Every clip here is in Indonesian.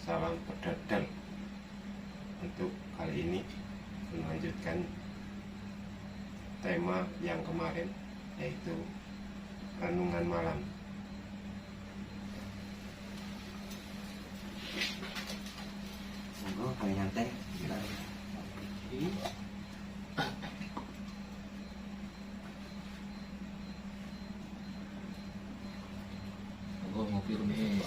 salam pedadal. Untuk kali ini melanjutkan tema yang kemarin, yaitu renungan malam. Monggo kami nyantai. Monggo ngopi rumi.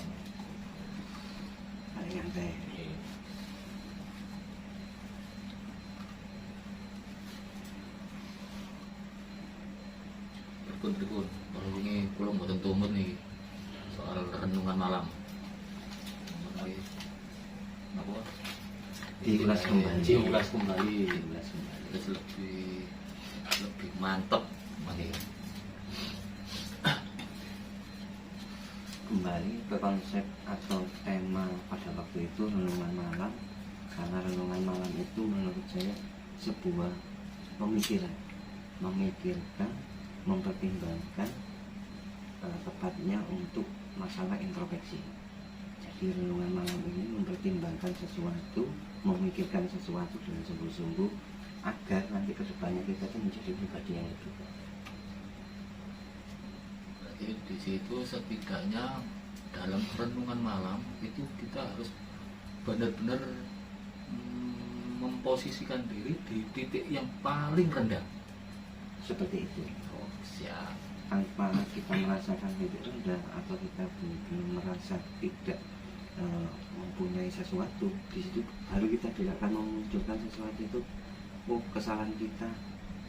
Kami nyantai. Pripun kalau wingi kula mboten tumut niki soal renungan malam. Niki napa? Diulas kembali. Diulas kembali. Diulas kembali. Terus lebih mantap nggih. Kembali ke konsep atau tema pada waktu itu renungan malam, karena renungan malam itu menurut saya sebuah pemikiran, memikirkan, mempertimbangkan, tepatnya untuk masalah introspeksi. Jadi renungan malam ini mempertimbangkan sesuatu, memikirkan sesuatu dengan sungguh-sungguh agar nanti kedepannya kita itu menjadi pribadi yang lebih baik. Berarti di situ setidaknya dalam renungan malam itu kita harus benar-benar memposisikan diri di titik yang paling rendah. Seperti itu. Oh, siap. Tanpa kita merasakan titik rendah atau kita belum merasa tidak mempunyai sesuatu, di situ baru kita tidak akan memunculkan sesuatu itu. Oh, kesalahan kita,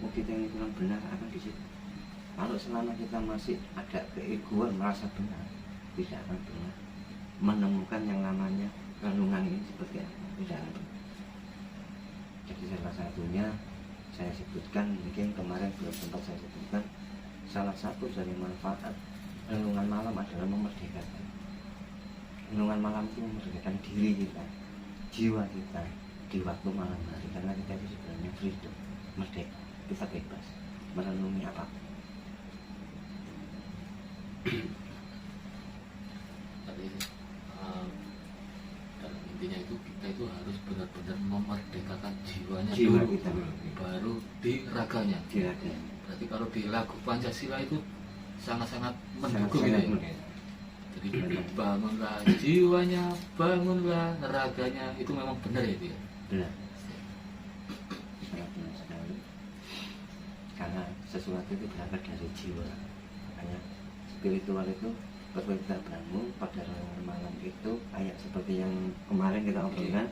oh kita yang kurang benar akan di situ. Kalau selama kita masih ada keegoan merasa benar, tidak akan pernah menemukan yang namanya renungan ini seperti apa, tidak akan pernah. Jadi salah satunya saya sebutkan, mungkin kemarin belum sempat saya sebutkan, salah satu dari manfaat renungan malam adalah memerdekakan. Renungan malam itu memerdekakan diri kita, jiwa kita di waktu malam hari, karena kita itu sebenarnya freedom, merdeka, kita bebas merenungi apapun. Tapi dalam intinya itu kita itu harus benar-benar memerdekakan jiwanya Jiwa dulu, kita baru di raganya. tidak Berarti kalau di lagu Pancasila itu sangat-sangat mendukung sangat gitu ya. Jadi bangunlah jiwanya, bangunlah raganya, itu memang benar ya itu ya. benar, sangat benar sekali. Karena sesuatu itu berangkat dari jiwa. Makanya spiritual itu ketika kita bangun pada renungan malam itu kayak seperti yang kemarin kita obrolkan.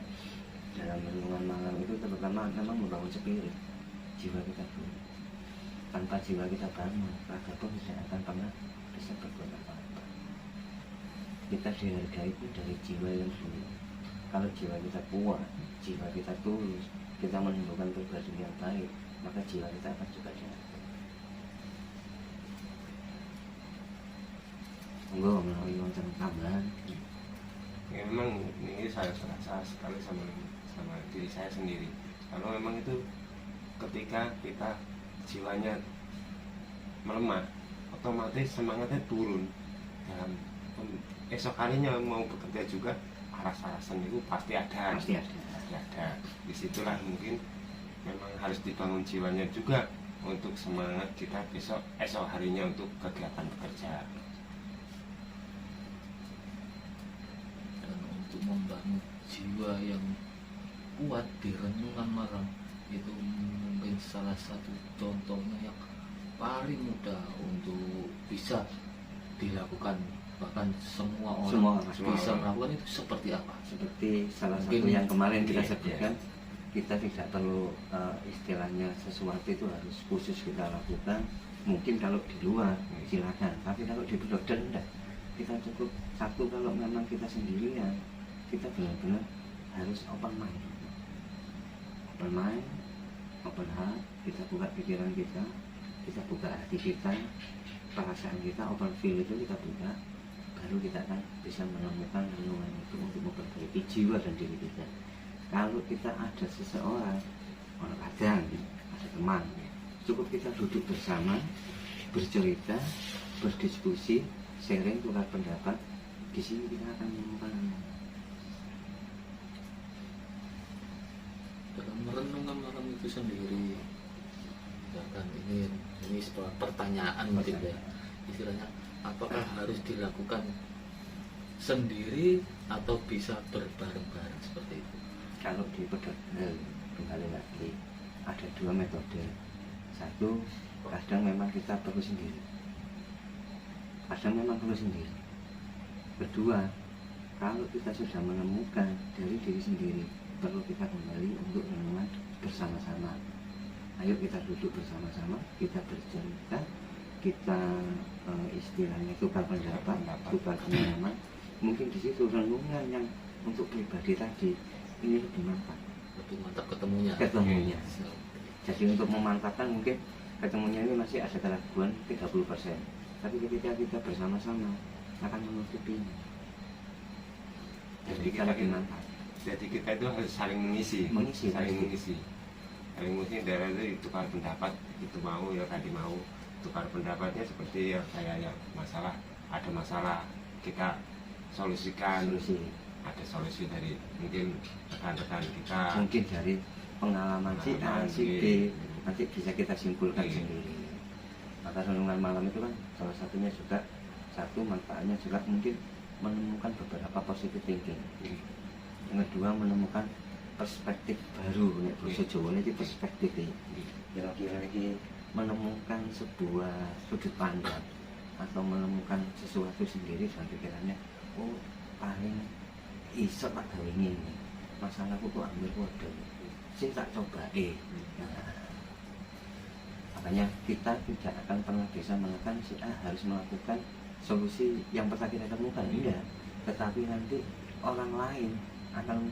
Dalam renungan malam itu terutama memang membangun spirit, jiwa kita dulu. Tanpa jiwa kita bangun, raga pun tidak akan pernah bisa berbuat apa-apa. Kita dihargai itu dari jiwa yang dulu. Kalau jiwa kita kuat, jiwa kita tulus, kita menunjukkan pribadi yang baik, maka jiwa kita akan juga dihargai. Enggak melalui wonten tambahan. Ya, memang ini saya serasa sekali sama diri saya sendiri. Kalau memang itu ketika kita jiwanya melemah, otomatis semangatnya turun. Dan esok harinya mau bekerja juga, aras-arasan itu pasti ada. Pasti ada. Pasti ada. Disitulah mungkin memang harus dibangun jiwanya juga untuk semangat kita esok harinya untuk kegiatan bekerja. Dan untuk membangun jiwa yang kuat di renungan malam itu mungkin salah satu contohnya yang paling mudah untuk bisa dilakukan, bahkan semua orang bisa melakukan itu seperti apa? Seperti salah Mungkin satu yang kemarin kita iya, sebutkan, kita tidak perlu istilahnya sesuatu itu harus khusus kita lakukan. Mungkin kalau di luar silakan, tapi kalau di Broden enggak. Kita cukup satu, kalau memang kita sendirian, kita benar-benar harus open mind, open heart. Kita buka pikiran kita buka hati kita, perasaan kita, open feel itu kita buka, baru kita akan bisa menemukan renungan itu untuk memperbaiki jiwa dan diri kita. Kalau kita ada seseorang, orang kadang ada teman, cukup kita duduk bersama, bercerita, berdiskusi, sharing, tukar pendapat, di sini kita akan menemukan. merenungkan malam itu sendiri ya kan, ini sebuah pertanyaan mungkin ya istilahnya, apakah harus dilakukan sendiri atau bisa berbareng-bareng seperti itu? Kalau di pedofil kembali lagi ada dua metode. Satu, kadang memang kita perlu sendiri, kadang memang perlu sendiri. Kedua, kalau kita sudah menemukan dari diri sendiri, perlu kita kembali untuk renungan bersama-sama. Ayo kita duduk bersama-sama, kita bercerita, kita istilahnya tukar pendapat, tukar pengalaman. Mungkin di situ renungan yang untuk pribadi tadi ini lebih mantap. Lebih mantap ketemunya. Jadi untuk memantapkan mungkin ketemunya ini masih ada keraguan 30%. Tapi ketika kita bersama-sama akan menutupi ini. Jadi kita lebih mantap. Jadi kita itu harus saling mengisi. Saling mengisi daerah itu tukar pendapat, itu mau ya tadi mau tukar pendapatnya seperti ya kayak ya masalah, ada masalah kita solusikan. Ada solusi dari mungkin rekan-rekan kita, mungkin dari pengalaman si A, si B, nanti bisa kita simpulkan sendiri. Maka renungan malam itu kan salah satunya juga, satu manfaatnya juga mungkin menemukan beberapa positive thinking. Yang kedua menemukan perspektif baru, nek basa Jawa ini perspektif ini. Kira-kira ini menemukan sebuah sudut pandang atau menemukan sesuatu sendiri dan pikirannya, oh paling iso tak gawe ngene. Masalahku kok ambil kode. Sing tak coba Nah, makanya kita tidak akan pernah bisa menekan si A harus melakukan solusi yang pernah kita temukan, enggak. Tetapi nanti orang lain akan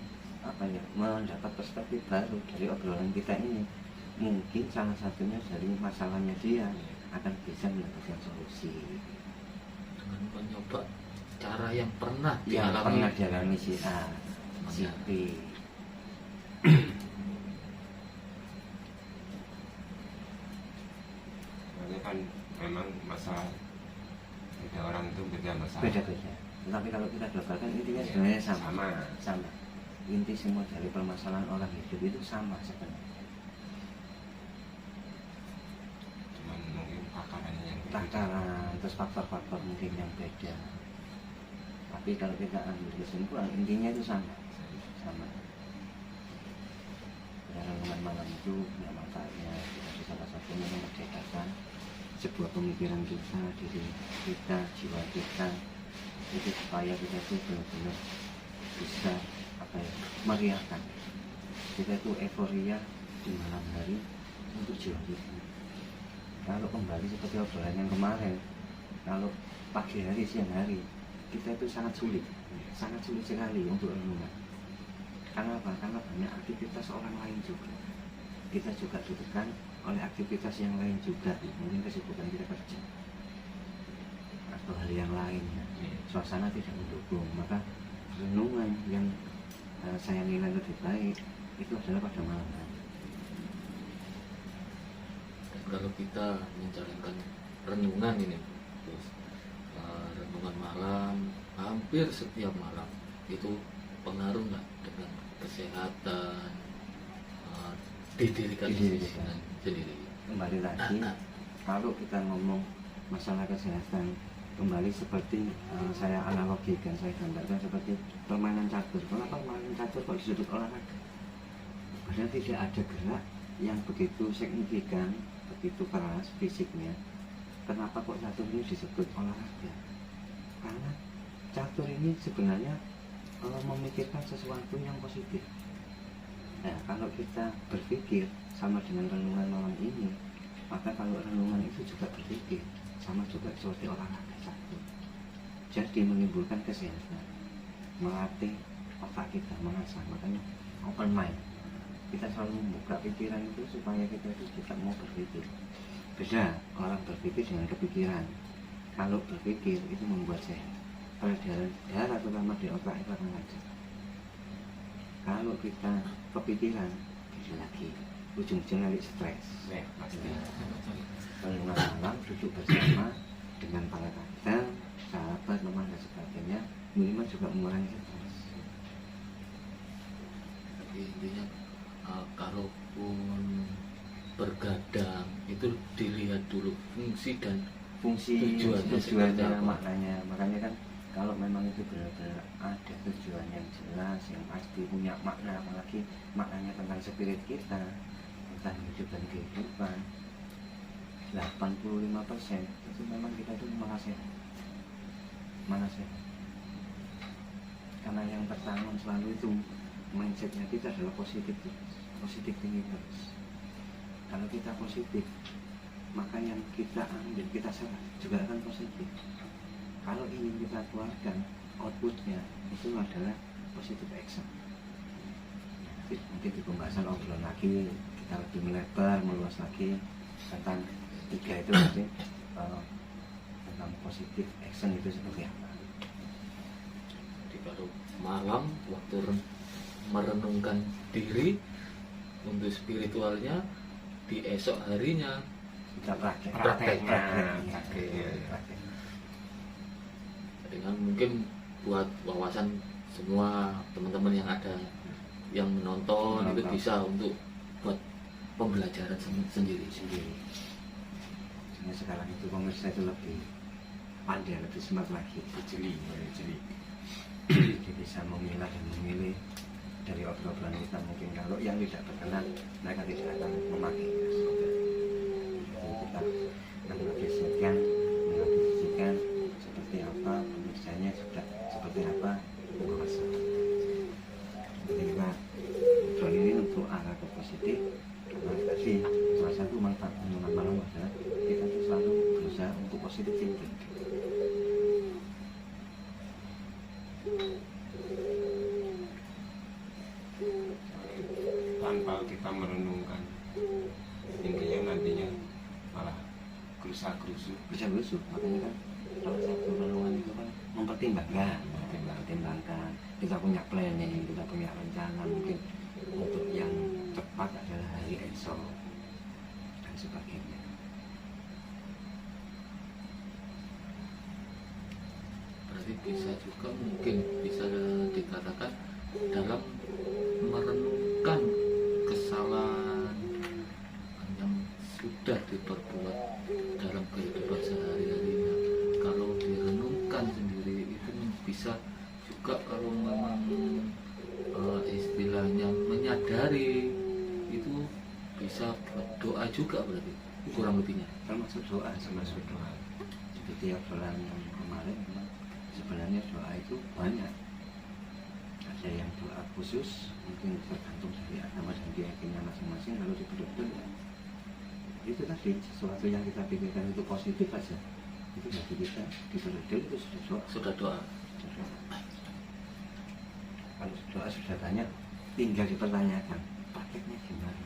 mendapat perspektif baru dari obrolan kita ini. Mungkin salah satunya dari masalahnya dia akan bisa mendapatkan solusi dengan mencoba cara yang pernah dialami si A, si B. Soalnya kan memang masalah beda orang itu beda masalah. Beda-beda. Tapi kalau kita globalkan intinya sebenarnya sama. Inti semua dari permasalahan orang hidup itu sama sebenarnya. Cuman mungkin takarannya yang beda. Takaran, terus faktor-faktor mungkin yang beda. Tapi kalau kita ambil kesimpulan intinya itu sama. Ya, renungan malam itu ya manfaatnya kita salah satunya memerdekakan sebuah pemikiran kita, diri kita, jiwa kita, itu supaya kita itu benar-benar bisa meriahkan. Kita itu euforia di malam hari untuk jiwa kita. Kalau kembali seperti obrolan yang kemarin, kalau pagi hari, siang hari, kita itu sangat sulit sekali untuk renungan. Karena apa? Karena banyak aktivitas orang lain juga. Kita juga ditekan oleh aktivitas yang lain juga. Mungkin kesibukan kita kerja atau hal yang lainnya. Suasana tidak mendukung. Maka renungan yang saya nilai lebih baik itu adalah pada malam hari. Dan kalau kita menjalankan renungan ini, terus renungan malam hampir setiap malam, itu pengaruh nggak dengan kesehatan di diri kalian sendiri? Kembali lagi, kalau kita ngomong masalah kesehatan, kembali seperti saya analogikan, saya gambarkan seperti permainan catur. Kenapa permainan catur kok disebut olahraga? Karena tidak ada gerak yang begitu signifikan, begitu keras fisiknya. Kenapa kok catur ini disebut olahraga? Karena catur ini sebenarnya kalau memikirkan sesuatu yang positif. Nah, kalau kita berpikir sama dengan renungan malam ini, maka kalau renungan itu juga berpikir sama juga seperti olahraga. Jadi menimbulkan kesehatan, melatih otak kita, mengasah. Makanya open mind, kita selalu membuka pikiran itu supaya kita itu tidak mau berpikir. Beda orang berpikir dengan kepikiran. Kalau berpikir itu membuat sehat, peredaran darah terutama di otak itu akan lancar. Kalau kita kepikiran, beda lagi, ujung-ujungnya stres. Pasti. Renungan malam duduk bersama dengan para kader, sahabat, teman dan sebagainya, minimal juga mengurangi stres. Tapi intinya kalaupun bergadang itu dilihat dulu fungsi dan tujuannya seperti apa. maknanya. Makanya kan kalau memang itu benar-benar ada tujuan yang jelas, yang pasti punya makna, apalagi maknanya tentang spirit kita, tentang hidup dan kehidupan, 85% itu memang kita itu malah sehat. Karena yang tertanam selalu itu mindsetnya kita adalah positif tinggi terus. Kalau kita positif, maka yang kita ambil, kita serap juga akan positif. Kalau ingin kita keluarkan, outputnya itu adalah positive action. Nanti di pembahasan obrolan lagi, kita lebih melebar, meluas lagi tentang 3 itu nanti tentang positive action itu seperti apa. Jadi kalau malam waktu merenungkan diri untuk spiritualnya, di esok harinya Kita Prakteknya. dengan mungkin buat wawasan semua teman-teman yang ada yang menonton itu bisa untuk buat pembelajaran sendiri. Karena sekarang itu pemirsa itu lebih pandai, lebih smart lagi, jeli. jadi bisa memilah dan memilih dari obrolan kita. Mungkin kalau yang tidak berkenan, mereka tidak akan memakai. Jadi kita mengapresiasikan seperti apa pemirsanya, sudah seperti apa penguasa. Jadi kita obrolan ini untuk arah ke positif. Karena tadi salah satu manfaat renungan malam adalah kita tuh selalu berusaha untuk positif thinking. Tanpa kita merenungkan, intinya nantinya malah gerusa-gerusu. Bisa busuk, makanya kan salah satu renungan itu kan mempertimbangkan, kita punya planning, kita punya rencana, mungkin untuk yang tepat adalah hari esok dan sebagainya. Berarti bisa juga mungkin bisa dikatakan dalam merenungkan kesalahan yang sudah diperbuat dalam kehidupan sehari-harinya. Kalau direnungkan sendiri itu bisa juga, kalau memang istilahnya menyadari itu bisa berdoa juga, berarti kurang lebihnya Termasuk doa. Seperti obrolan yang kemarin, memang sebenarnya doa itu banyak. Ada yang doa khusus, mungkin tergantung dari agama dan keyakinan masing-masing, lalu dibedul ya. Itu tadi sesuatu yang kita pikirkan itu positif aja, itu bagi kita dibedul itu sudah doa. Kalau doa sudah banyak, tinggal dipertanyakan prakteknya gimana.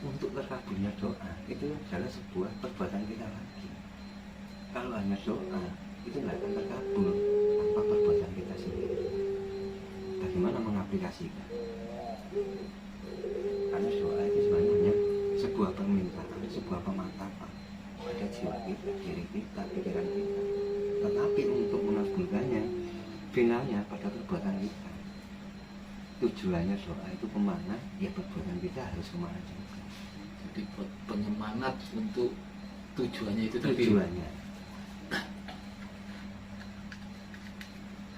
Untuk terkabulnya doa itu adalah sebuah perbuatan kita lagi. Kalau hanya doa itu nggak akan terkabul tanpa perbuatan kita sendiri. Bagaimana mengaplikasikan? Karena doa itu sebenarnya hanya sebuah permintaan, sebuah pemantapan pada jiwa kita, diri kita, pikiran kita. Tetapi untuk mengabulkannya, finalnya pada perbuatan kita. Tujuannya doa itu kemana? Ya perbuatan kita harus kemana juga. jadi buat penyemangat untuk tujuannya itu tadi. Tujuannya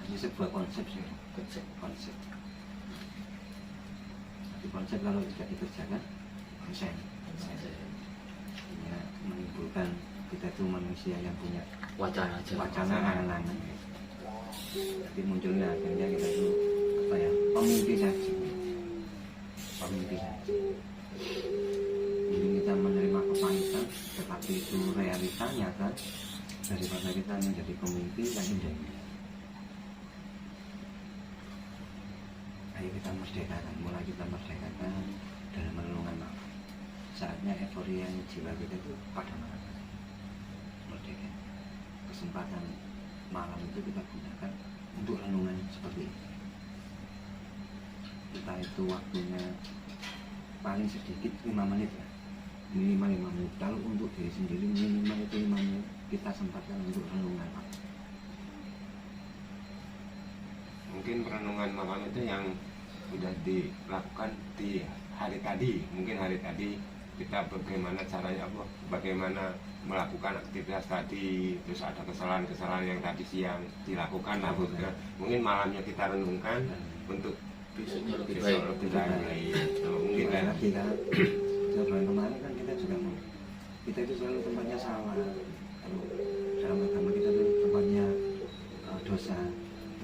hanya sebuah konsep sih, konsep. Tapi konsep kalau tidak dikerjakan, konsen. Artinya menimbulkan kita itu manusia yang punya Wacana aja. wacana angan-angan. Jadi munculnya akhirnya kita itu apa ya, pemimpi saja. Jadi kita menerima kepahitan, tetapi itu realitanya kan, daripada kita menjadi pemimpi yang indah. Ayo kita merdekakan, mulai kita merdekakan dalam renungan malam. Saatnya euforia jiwa kita itu pada malam merdeka. Kesempatan malam itu kita gunakan untuk renungan seperti ini. Kita itu waktunya paling sedikit 5 menit ya, minimal 5 menit. Kalau untuk diri sendiri minimal itu 5 menit kita sempatkan untuk renungan. Mungkin perenungan malam itu yang udah dilakukan di hari tadi, mungkin hari tadi kita bagaimana caranya apa, bagaimana melakukan aktivitas tadi, terus ada kesalahan-kesalahan yang tadi siang dilakukan lah, mungkin malamnya kita renungkan untuk besoknya lebih besok baik. lebih baik. Mungkin Mulai kan lagi kan bulan kemarin kan kita juga mau, kita itu selalu tempatnya salah. Kalau dalam agama kita itu tempatnya dosa,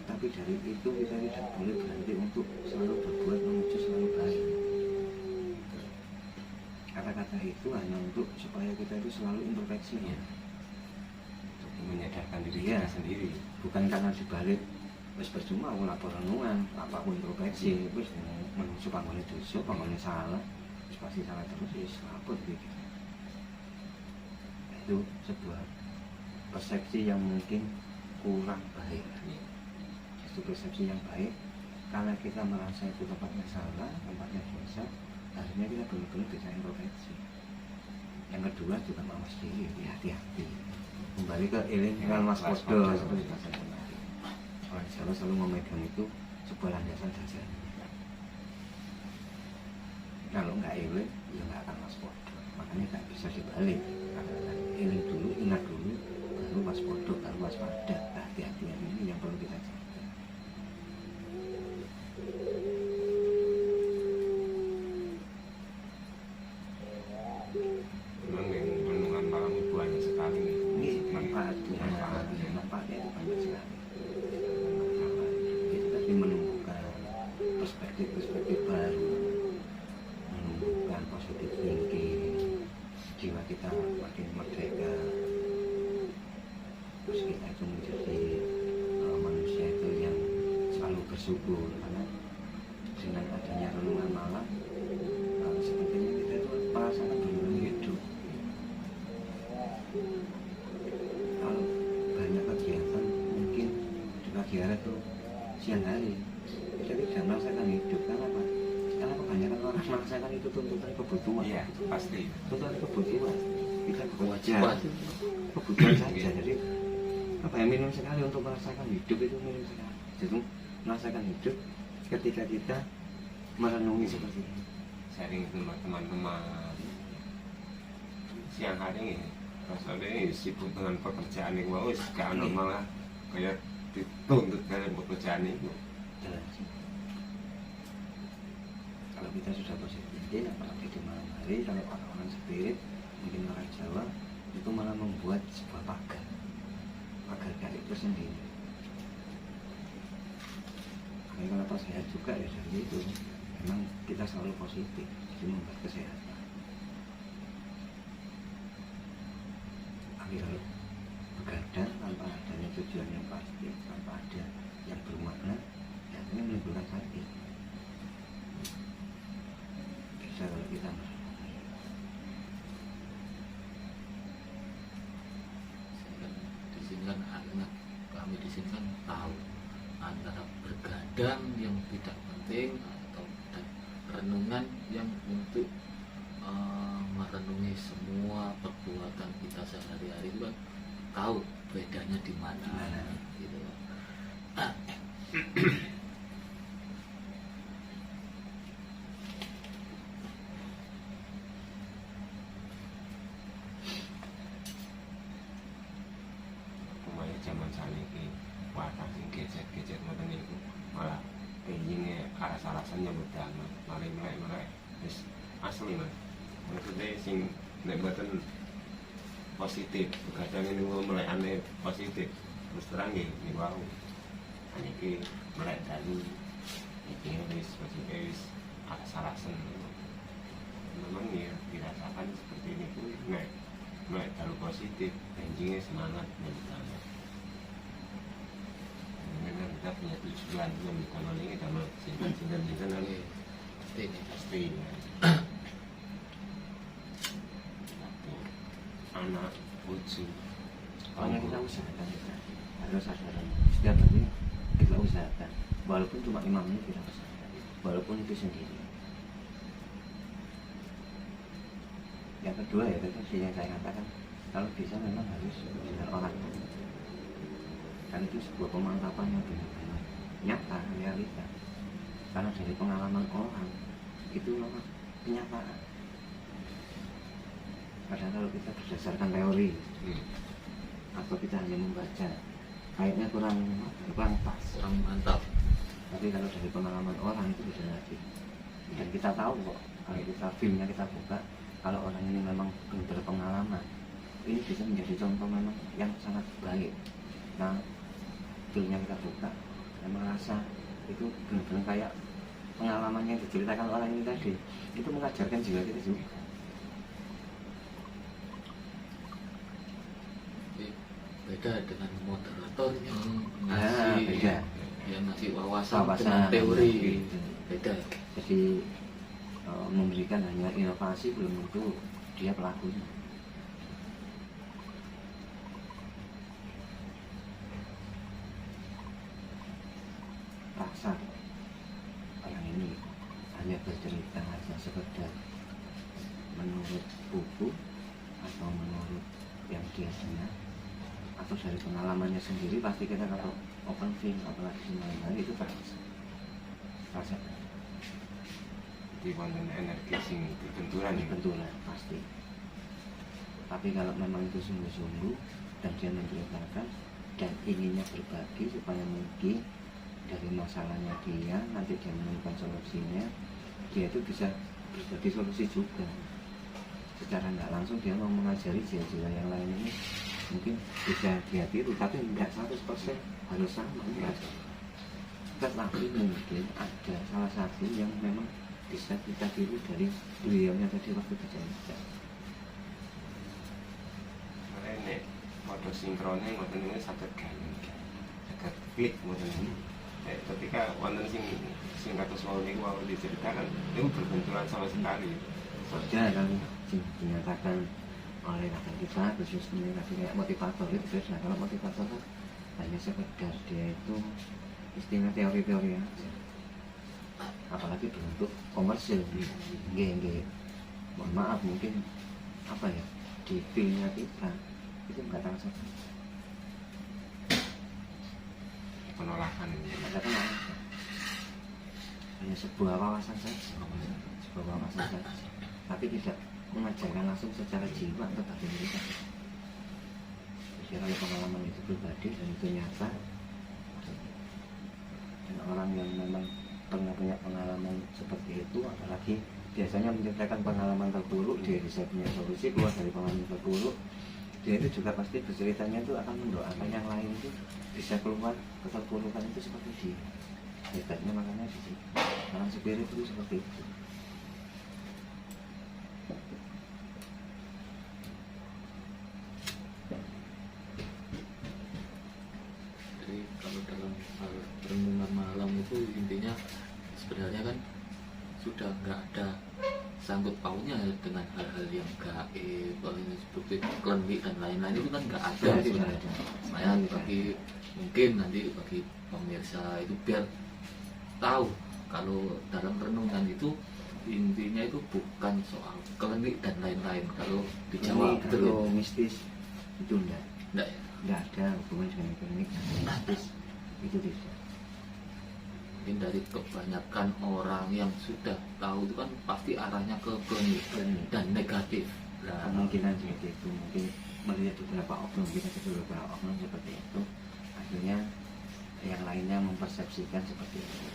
tetapi dari itu kita tidak boleh berhenti untuk selalu berbuat menuju selalu baik. Kata-kata itu hanya untuk supaya kita itu selalu introspeksi, Iya. Untuk menyadarkan diri Iya. kita sendiri. bukan karena dibalik wis percuma aku lapor renungan, apapun introspeksi, wis menuju panggone dosa, panggone salah, wis pasti salah terus, wis lapor gitu. Itu sebuah persepsi yang mungkin kurang baik. Iya. Justru persepsi yang baik, karena kita merasa itu tempatnya salah, tempatnya dosa, akhirnya kita benar-benar bisa introspeksi. Yang kedua juga mawas diri, hati-hati. Kembali ke eling mas podo seperti bahasa kemarin. Orang Jawa selalu memegang itu sebuah landasan dasar. Kalau nggak eling, ya nggak akan mas podo. Makanya nggak bisa dibalik. Karena eling dulu, ingat dulu, baru mas podo, baru waspada. Hati-hati ini yang perlu kita jaga. Memang yang renungan malam itu banyak sekali nih. Ini manfaatnya itu banyak sekali. Kita tadi menumbuhkan perspektif baru, menumbuhkan positif thinking, jiwa kita makin merdeka, terus kita itu menjadi manusia itu yang selalu bersyukur karena dengan adanya renungan malam sepertinya kita itu merasakan benar hidup. Kalau banyak kegiatan mungkin di pagi hari atau siang hari kita tidak merasakan hidup. Kenapa? Karena kebanyakan orang merasakan itu tuntutan kebutuhan. Iya, pasti. Tuntutan kebutuhan. Kita Kewajiban. kebutuhan saja. Jadi apa yang minim sekali untuk merasakan hidup itu minim sekali. Jadi merasakan hidup ketika kita merenungi seperti ini. Sharing sama teman-teman siang hari ini. Maksudnya ini sibuk dengan pekerjaan yang bagus, gak ada malah kayak dituntut dalam pekerjaan itu. Jelas. Kalau kita sudah positif, apalagi di malam hari, kalau orang-orang spirit, mungkin orang Jawa, itu malah membuat sebuah pagar gaib tersendiri. Kalau pas sehat juga ya dari itu, memang kita selalu positif, jadi membuat kesehatan. Tapi kalau begadang tanpa adanya tujuan yang pasti, tanpa ada yang bermakna, ya ini menimbulkan sakit. Bisa kalau kita Di sini kan anak kami di sini kan tahu antara bergadang yang tidak penting atau renungan yang untuk merenungi semua perbuatan kita sehari-hari itu kan tahu bedanya di mana gitu. Pokoknya zaman saat ini warna sing gadget ngoten niku malah pengennya alasan nyambut damai mulai wis asli mas. Maksudnya sing nek mboten positif, kadang ini mulai aneh positif. Terus terang nggih niku wau. Niki mulai dari iki wis positif wis alasan. Memang ya dirasakan seperti ini pun nek mulai terlalu positif, benjingnya semangat dan memang kita punya tujuan membuka ini kita mau simpan nanti Ini pasti anak cucu Pokoknya kita usahakan kita harus sadar setiap hari kita usahakan walaupun cuma 5 menit kita usahakan walaupun itu sendiri. Yang kedua ya tadi yang saya katakan kalau bisa memang harus dengan orang kan itu sebuah pemantapan yang benar-benar nyata realita. karena dari pengalaman orang itu memang kenyataan. Padahal kalau kita berdasarkan teori atau kita hanya membaca, kayaknya kurang pas, kurang mantap. tapi kalau dari pengalaman orang itu beda lagi. Dan kita tahu kok, kalau kita filmnya kita buka, kalau orang ini memang berpengalaman, ini bisa menjadi contoh memang yang sangat baik. Nah, filmnya kita buka, saya merasa itu benar-benar kayak pengalamannya yang diceritakan orang ini tadi, itu mengajarkan jiwa kita juga. Beda dengan moderator yang Beda. yang ngasih wawasan Wawasan, dengan teori, gitu. beda. Jadi memberikan hanya inovasi, belum tentu dia pelakunya. Rasa orang ini hanya bercerita hanya sekedar menurut buku atau menurut yang dia dengar atau dari pengalamannya sendiri, pasti kita kalau open film apalagi lain-lain itu rasa di konten energi sing benturan ya. benturan pasti. Tapi kalau memang itu sungguh-sungguh dan dia menceritakan dan inginnya berbagi supaya mungkin dari masalahnya dia nanti dia menemukan solusinya, dia itu bisa berbagi solusi juga. Secara nggak langsung dia mau mengajari jiwa-jiwa yang lain ini mungkin bisa dia tiru, tapi tidak 100% harus sama, enggak. Tetapi mungkin ada salah satu yang memang bisa kita tiru dari beliaunya tadi waktu bercerita. Karena ini mode sinkronnya mode ini sangat gampang, sangat klik mode ini. Ketika wonten sing kados wau niku wau diceritakan, itu berbenturan sama sekali. Saja kan dinyatakan oleh rekan kita khususnya kayak motivator itu beda. Kalau motivator kan hanya sekedar dia itu istilah teori-teori aja, apalagi bentuk komersil. Nggih, mohon maaf mungkin apa ya, di filmnya kita itu nggak terasa Penolakan ini. ada penolakan, hanya sebuah wawasan saja, tapi tidak mengajarkan langsung secara jiwa atau bagi kita. Jadi kalau pengalaman itu pribadi dan itu nyata, dan orang yang memang pernah punya pengalaman seperti itu, apalagi biasanya menceritakan pengalaman terburuk, dia bisa punya solusi keluar dari pengalaman terburuk, dia itu juga pasti berceritanya itu akan mendoakan yang lain itu bisa keluar keterpurukan itu seperti dia. Hebatnya makanya di sini orang spirit itu seperti itu. Jadi kalau dalam hal renungan malam itu intinya sebenarnya kan sudah nggak ada sangkut pautnya dengan hal-hal yang gaib, seperti klinik dan lain-lain itu kan nggak ada sebenarnya. Saya bagi mungkin nanti bagi pemirsa itu biar tahu kalau dalam renungan itu intinya itu bukan soal klinik dan lain-lain. Kalau di Jawa Ini betul kalau mistis itu enggak enggak ya? ada hubungan dengan klinik dan mistis, itu tidak. Mungkin dari kebanyakan orang yang sudah tahu itu kan pasti arahnya ke klinik dan negatif. Nah, Kemungkinan seperti itu, mungkin melihat beberapa oknum, kita sebut beberapa oknum seperti itu, akhirnya yang lainnya mempersepsikan seperti itu.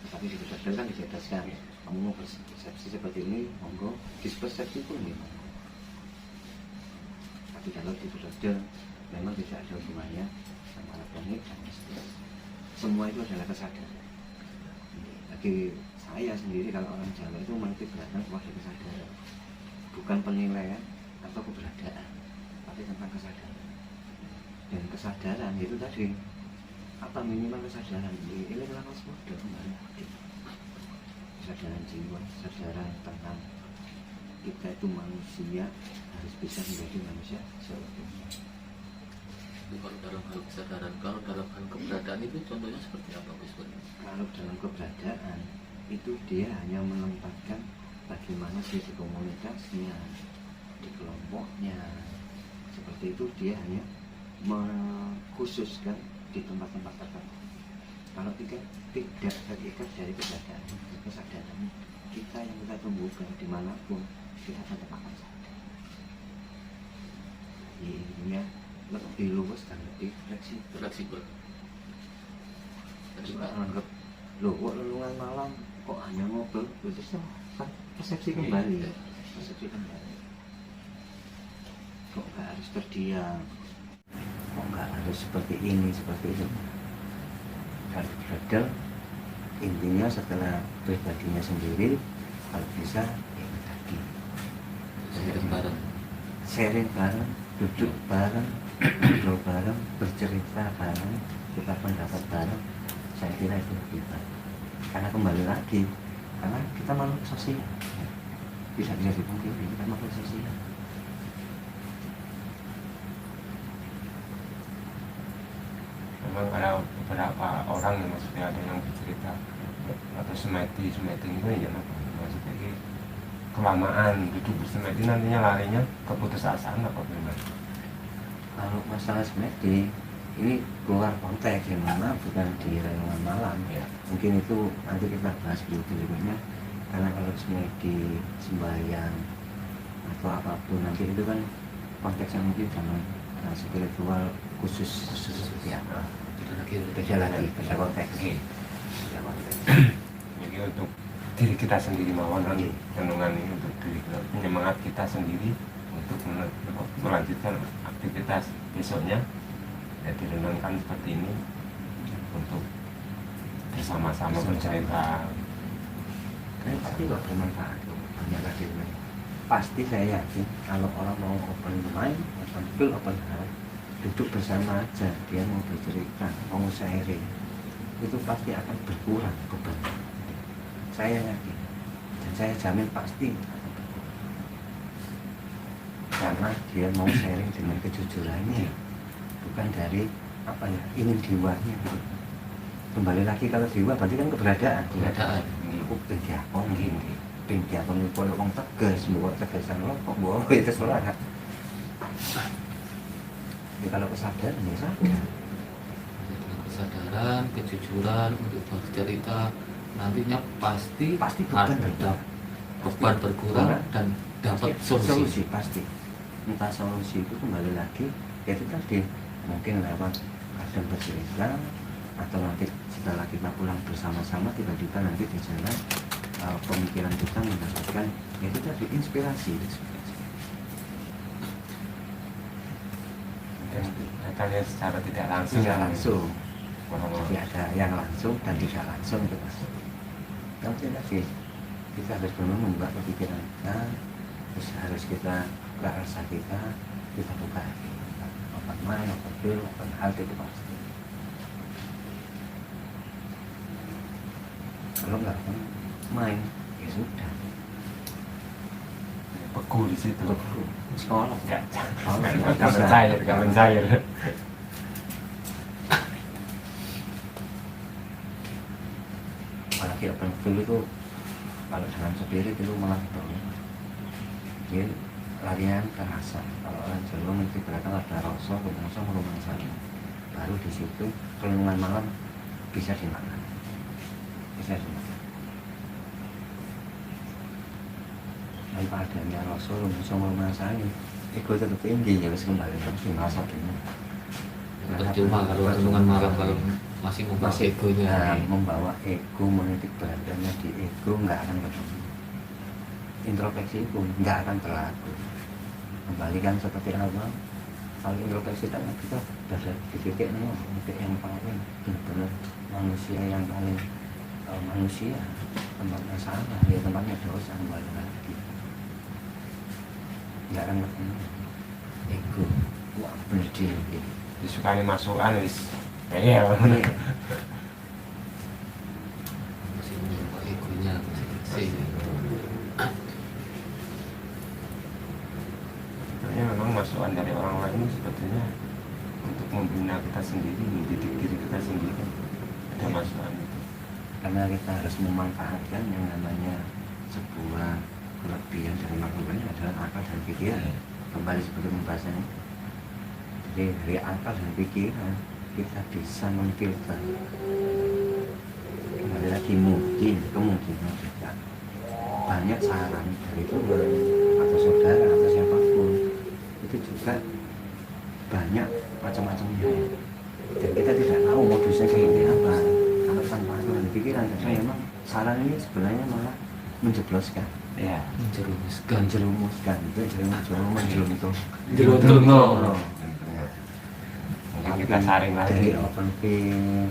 Tetapi di Buddha kan dijelaskan, kamu mau persepsi seperti ini, monggo, dispersepsi pun ya monggo. Tapi kalau di Buddha memang tidak ada hubungannya antara klinik dan mistis. Semua itu adalah kesadaran. Bagi saya sendiri, kalau orang Jawa itu mengerti beratkan kepada kesadaran, bukan penilaian atau keberadaan, tapi tentang kesadaran. Dan kesadaran itu tadi apa, minimal kesadaran ini adalah sesuatu kembali hati, kesadaran jiwa, kesadaran tentang kita itu manusia harus bisa menjadi manusia seutuhnya. itu kalau dalam hal kesadaran, kalau dalam hal keberadaan itu contohnya seperti apa Gus? Kalau dalam keberadaan itu dia hanya menempatkan bagaimana dia di komunitasnya, di kelompoknya, seperti itu. Dia hanya mengkhususkan di tempat-tempat tertentu. Kalau tidak terikat dari kesadaran kita yang kita tumbuhkan dimanapun, kita akan tetap akan sadar. Intinya lebih luas dan lebih fleksibel. Juga menganggap loh kok lelungan malam kok hanya mobil, itu kan persepsi kembali. Iya. Persepsi kembali. Kok nggak harus terdiam, kok nggak harus seperti ini seperti itu. Padahal intinya setelah pribadinya sendiri, kalau bisa ya tadi sharing bareng, duduk bareng, ngobrol bareng, bercerita bareng, kita pendapat bareng, saya kira itu lebih baik. Karena kembali lagi, karena kita makhluk sosial, bisa dipungkiri kita makhluk sosial. Memang ada beberapa orang yang maksudnya ada yang bercerita atau semeti itu ya maksudnya ini kelamaan duduk bersemedi nantinya larinya ke putusasaan apa gimana? Kalau masalah semedi ini keluar konteks yang mana bukan di renungan malam ya. Mungkin itu nanti kita bahas berikutnya, karena kalau semedi sembahyang atau apapun nanti itu kan konteksnya mungkin sama spiritual khusus ya. Beda konteks. Jadi untuk diri kita sendiri mawon renungan ini untuk diri kita, penyemangat kita sendiri untuk melanjutkan aktivitas besoknya ya, direnungkan seperti ini untuk bersama-sama bercerita. Kayaknya pasti nggak bermanfaat banyak lagi. Pasti saya yakin kalau orang mau open mind, open feel, open heart, duduk bersama aja, dia mau bercerita, mau sharing, itu pasti akan berkurang beban. Saya yakin dan saya jamin pasti akan berkurang. Karena dia mau sharing dengan kejujurannya, bukan dari apa ya, ingin diwanya gitu. Kembali lagi kalau jiwa berarti kan keberadaan. Aku pendiakon gini, pendiakon itu kalau orang tegas, buat tegasan lo kok bawa itu suara. Ya kalau kesadaran ya sadar. Kesadaran, kejujuran untuk bercerita nantinya pasti beban berkurang dan dapat solusi pasti. Entah solusi itu kembali lagi ya itu tadi, mungkin lewat kadang bercerita atau nanti setelah kita pulang bersama-sama tiba-tiba nanti di jalan pemikiran kita mendapatkan itu tadi inspirasi. Kalian secara tidak langsung jadi ada yang langsung dan tidak langsung itu mas. Tapi lagi kita harus benar membuka pikiran kita, terus harus kita rasa kita buka hati, open mind, open feel, open heart itu pasti. Kalau nggak open mind ya sudah beku di situ. Sekolah Nggak mencair. Apalagi open feel itu kalau dengan sendiri itu malah berubah. Jadi larian ke rasa. Kalau orang Jawa mesti berkata ada rasa, rumah sana. Baru di situ renungan malam bisa dimakan. Tanpa adanya rasa, rumah sana, ego tetap tinggi, ya harus kembali terus merasa ini. Percuma kalau renungan malam kalau masih membawa egonya, membawa ego, menitik badannya di ego, nggak akan ketemu. Introspeksi pun nggak akan berlaku. Kembalikan seperti awal, kalau introspeksi kita berada di titik yang paling benar-benar manusia yang paling manusia, tempatnya salah, ya tempatnya dosa, kembali lagi. Nggak akan ketemu. Ego, wah bener dia. Disukai masukan wis. masih membawa egonya masih Sebetulnya memang masukan dari orang lain sebetulnya untuk membina kita sendiri, mendidik diri kita sendiri. Ada masukan itu. Karena kita harus memanfaatkan yang namanya sebuah kelebihan dari makhluk ini adalah akal dan pikiran. Kembali seperti pembahasannya. Jadi dari akal dan pikiran kita bisa memfilter kembali lagi mungkin kemungkinan juga banyak saran dari teman atau saudara atau siapapun itu juga banyak macam-macamnya, dan kita tidak tahu modusnya kayak gini apa. Kalau tanpa ada pikiran, karena memang saran ini sebenarnya malah menjebloskan, ya menjerumuskan itu menjeluntung mungkin kita saring dari lagi open pin,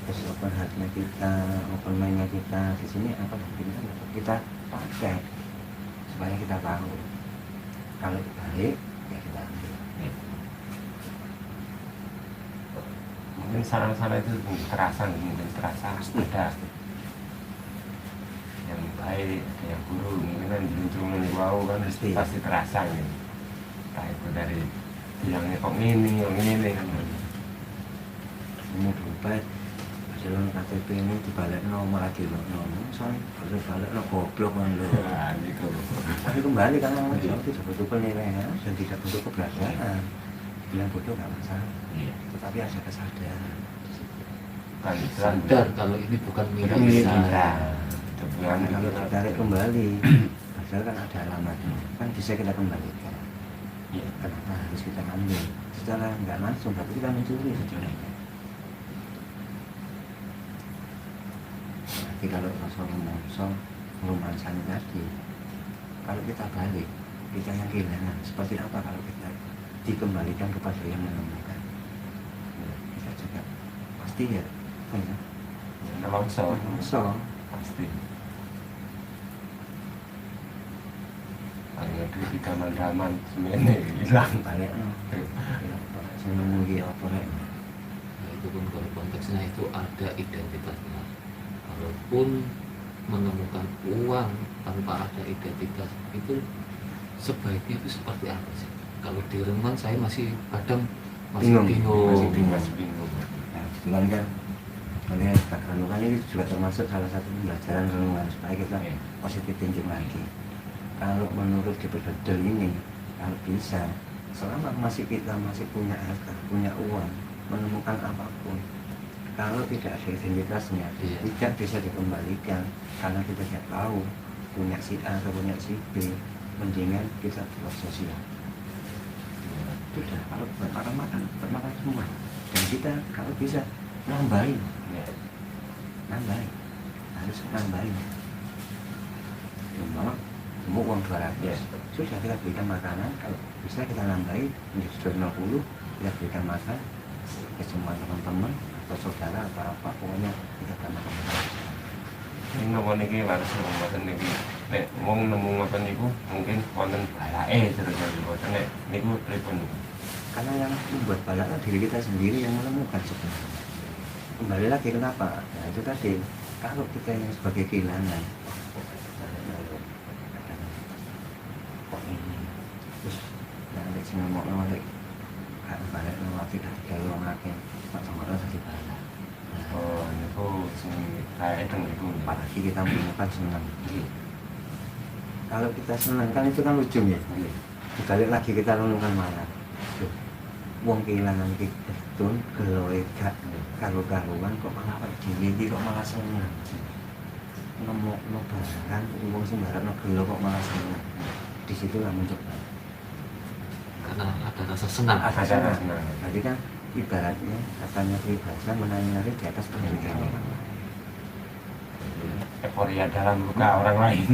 terus open heartnya kita, open mindnya kita di sini apa kita pakai supaya kita tahu kalau balik ya kita ambil. mungkin saran-saran itu mungkin terasa ada yang baik, ada yang buruk, mungkin kan junjungan wow kan pasti terasa gitu. Entah itu dari bilangnya kok ini kan. Ini berubah jalan KTP ini dibalik nomor lagi loh, soalnya balik lo goblok kan lo. Nah, gitu. Tapi kembali kan orang itu tidak butuh penilaian dan tidak butuh keberadaan. Bilang bodoh nggak masalah, tetapi ada kesadaran. Kan sadar kalau ini bukan milik milik kita. kita. Karena kalau ditarik kembali, padahal kan ada alamatnya, kan bisa kita kembalikan. Iya. Kenapa harus kita ambil? Secara nggak langsung, berarti kita mencuri sebenarnya. Tapi kalau Rasul romansan tadi, kalau kita balik, kita yang kehilangan. Seperti apa kalau kita dikembalikan kepada yang menemukan? Kita juga pasti ya, Nelongso pasti. Kalau di daman-daman semuanya hilang. balik saya menunggu apa rek? Nah, itu pun kalau konteksnya itu ada identitasnya. Kalaupun menemukan uang tanpa ada identitas itu sebaiknya itu seperti apa sih? Kalau di renang saya masih kadang masih bingung. Masih bingung. Nah, kebetulan kan melihat renungan ini juga termasuk salah satu pembelajaran renungan supaya kita positif thinking lagi. Kalau menurut Debedel ini, kalau bisa, selama kita masih punya harta, punya uang, menemukan apapun, kalau tidak ada identitasnya, tidak bisa dikembalikan karena kita tidak tahu punya si A atau punya si B, mendingan kita buat sosial. Sudah, kalau buat makan semua, dan kita kalau bisa nambahin, harus nambahin. Memang mau uang 200, sudah kita berikan makanan, kalau bisa kita nambahin menjadi 250, kita berikan makan ke semua teman-teman atau saudara atau apa, pokoknya kita akan makan. Ini nopo niki harus ngoten niki. Nek wong nemu ngoten niku mungkin wonten balake terus ngoten nek niku pripun? Karena yang membuat balak diri kita sendiri yang menemukan sebenarnya. Kembali lagi kenapa? Nah itu tadi, kalau kita yang sebagai kehilangan, kok ini, terus nanti sih ngomong balik nama tidak ada orang lagi, tak sama orang jadi balak. Oh, niku sing kae teng niku. Apalagi kita menemukan senang. Kalau kita senang kan itu kan ujung ya. Dibalik lagi kita menemukan malah. Wong kehilangan itu geloe gak karu-karuan kok malah kayak gini kok malah senang. Nemu barang wong sembarang gelo kok malah senang. Di situlah muncul. Karena ada rasa senang. Ada senang. Jadi kan ibaratnya katanya peribahasa menari-nari di atas penderitaan orang. Euforia dalam luka orang lain.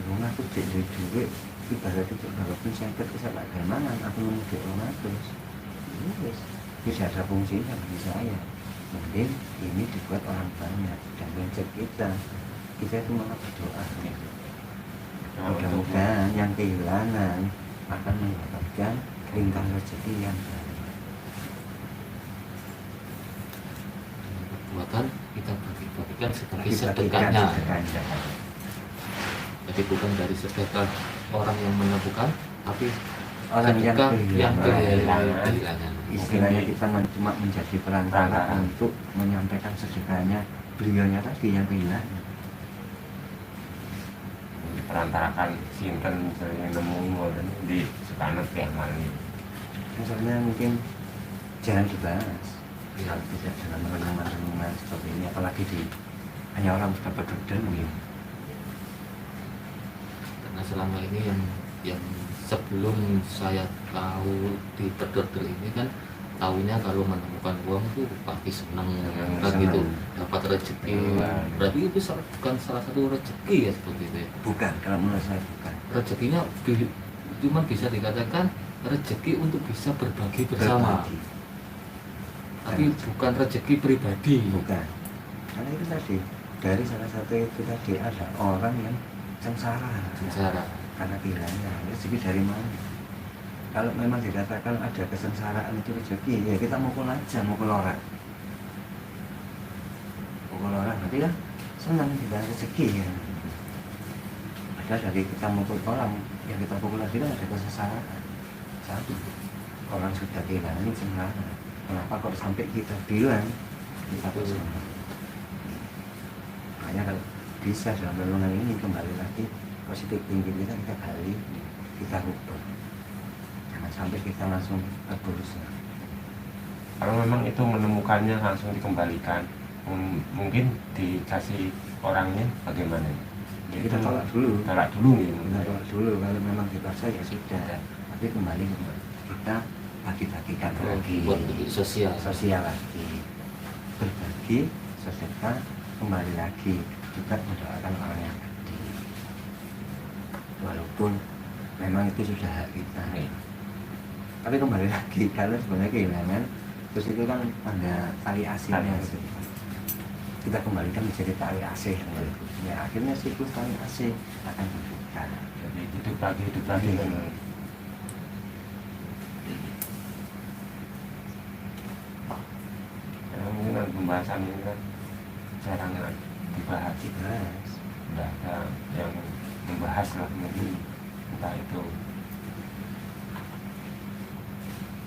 Rumah tuh jadi duit ibarat itu walaupun sempit bisa tak mangan aku nemu di orang terus. Bisa ada fungsinya bagi saya. Mungkin ini dibuat orang banyak dan mindset kita itu malah berdoa. Mudah-mudahan yang kehilangan akan mendapatkan lingkar rezeki yang baru. Perbuatan kita bagi-bagikan sebagai sedekahnya. Jadi bukan dari sedekah orang yang menemukan, tapi Orang yang kehilangan. Istilahnya kita cuma menjadi perantara untuk menyampaikan sedekahnya beliaunya tadi yang kehilangan. Perantarakan sinten yang nemu ngoten di sekanet yang mali. Misalnya mungkin jangan dibahas. Kalau tidak dalam renungan-renungan seperti ini, apalagi di hanya orang dapat dodol ya. Karena selama ini yang sebelum saya tahu di pedodol ini kan tahunya kalau menemukan uang tuh pasti senang kan Senang. gitu, dapat rezeki. Betul. Berarti itu bukan salah satu rezeki ya seperti itu ya. Bukan, kalau menurut saya bukan. Rezekinya cuma bisa dikatakan rezeki untuk bisa berbagi bersama, Berbagi. tapi bukan rezeki pribadi. Bukan. Karena itu tadi dari salah satu itu tadi ada orang yang sengsara Sengsara. karena kehilangan rezeki dari mana. Kalau memang dikatakan ada kesengsaraan itu rezeki, ya kita mukul aja, mukul orang nanti kan senang kita rezeki ya. Padahal dari kita mukul orang yang kita pukul lagi kan ada kesengsaraan. Satu, orang sudah kehilangan ini sengsara. Kenapa kok sampai kita bilang kita tuh senang? Makanya kalau bisa dalam renungan ini kembali lagi positif tinggi kita gali, kita rubah. Jangan sampai kita langsung terburus. Kalau memang itu menemukannya langsung dikembalikan, mungkin dikasih orangnya bagaimana? Ya, kita tolak dulu. Tolak dulu ya. Kita tolak dulu, kalau memang dipaksa ya sudah. Tapi kembali kita bagi-bagikan lagi, Buat sosial. sosial lagi, berbagi, sedekah, kembali lagi juga mendoakan orang yang tadi. Walaupun memang itu sudah hak kita. Tapi kembali lagi, kalau sebenarnya kehilangan, terus itu kan ada tali asihnya gitu. Kita kembalikan menjadi tali asih ya, akhirnya siklus tali asih akan dibuka. Jadi hidup lagi. Ya, mungkin pembahasan ini kan jarang dibahas. Tidak ada yang membahas lah mungkin, entah itu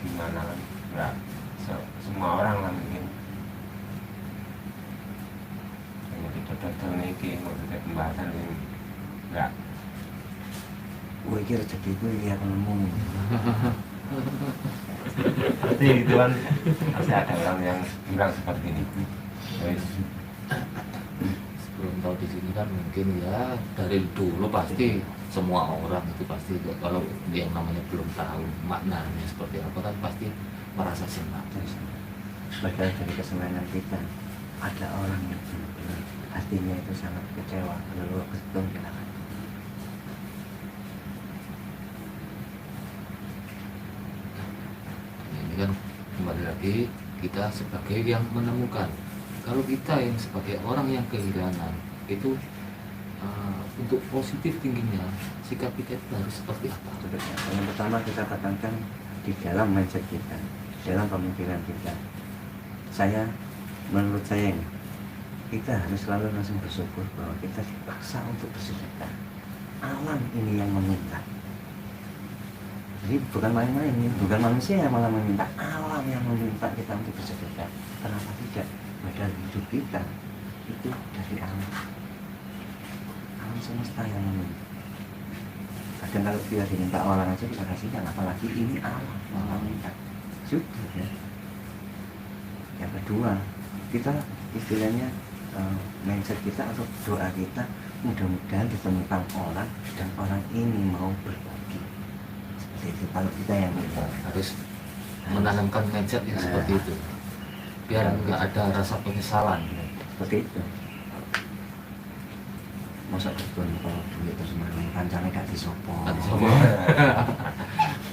gimana kan, nggak semua orang lah mungkin. Jadi betul-betul ini maksudnya pembahasan ini nggak. Gue kira rezeki gue ya nemu. Pasti itu kan pasti ada orang yang bilang seperti ini. Terus Belum tahu di sini kan mungkin ya dari dulu pasti semua orang itu pasti kalau yang namanya belum tahu maknanya seperti apa kan pasti merasa senang. Padahal dari kesenangan kita ada orang yang benar-benar hatinya itu sangat kecewa lalu kesetun kehilangan. Ini kan kembali lagi kita sebagai yang menemukan. Kalau kita yang sebagai orang yang kehilangan itu untuk positif tingginya sikap kita itu harus seperti apa? Yang pertama kita tekankan di dalam mindset kita, di dalam pemikiran kita. Menurut saya ini, kita harus selalu langsung bersyukur bahwa kita dipaksa untuk bersedekah. Alam ini yang meminta. Jadi bukan main-main, bukan manusia yang malah meminta, alam yang meminta kita untuk bersedekah. Kenapa tidak? Padahal hidup kita itu dari alam semesta yang meminta. Kadang kalau kita diminta orang aja kita kasihkan, apalagi ini alam yang minta. Sudah ya. Yang kedua, kita istilahnya mindset kita atau doa kita mudah-mudahan ditemukan orang dan orang ini mau berbagi. Seperti itu kalau kita yang minta. Harus menanamkan mindset yang seperti itu biar nggak ada rasa penyesalan. Seperti itu. Masa betul kalau duit terus main kancane gak disopor. Kan semua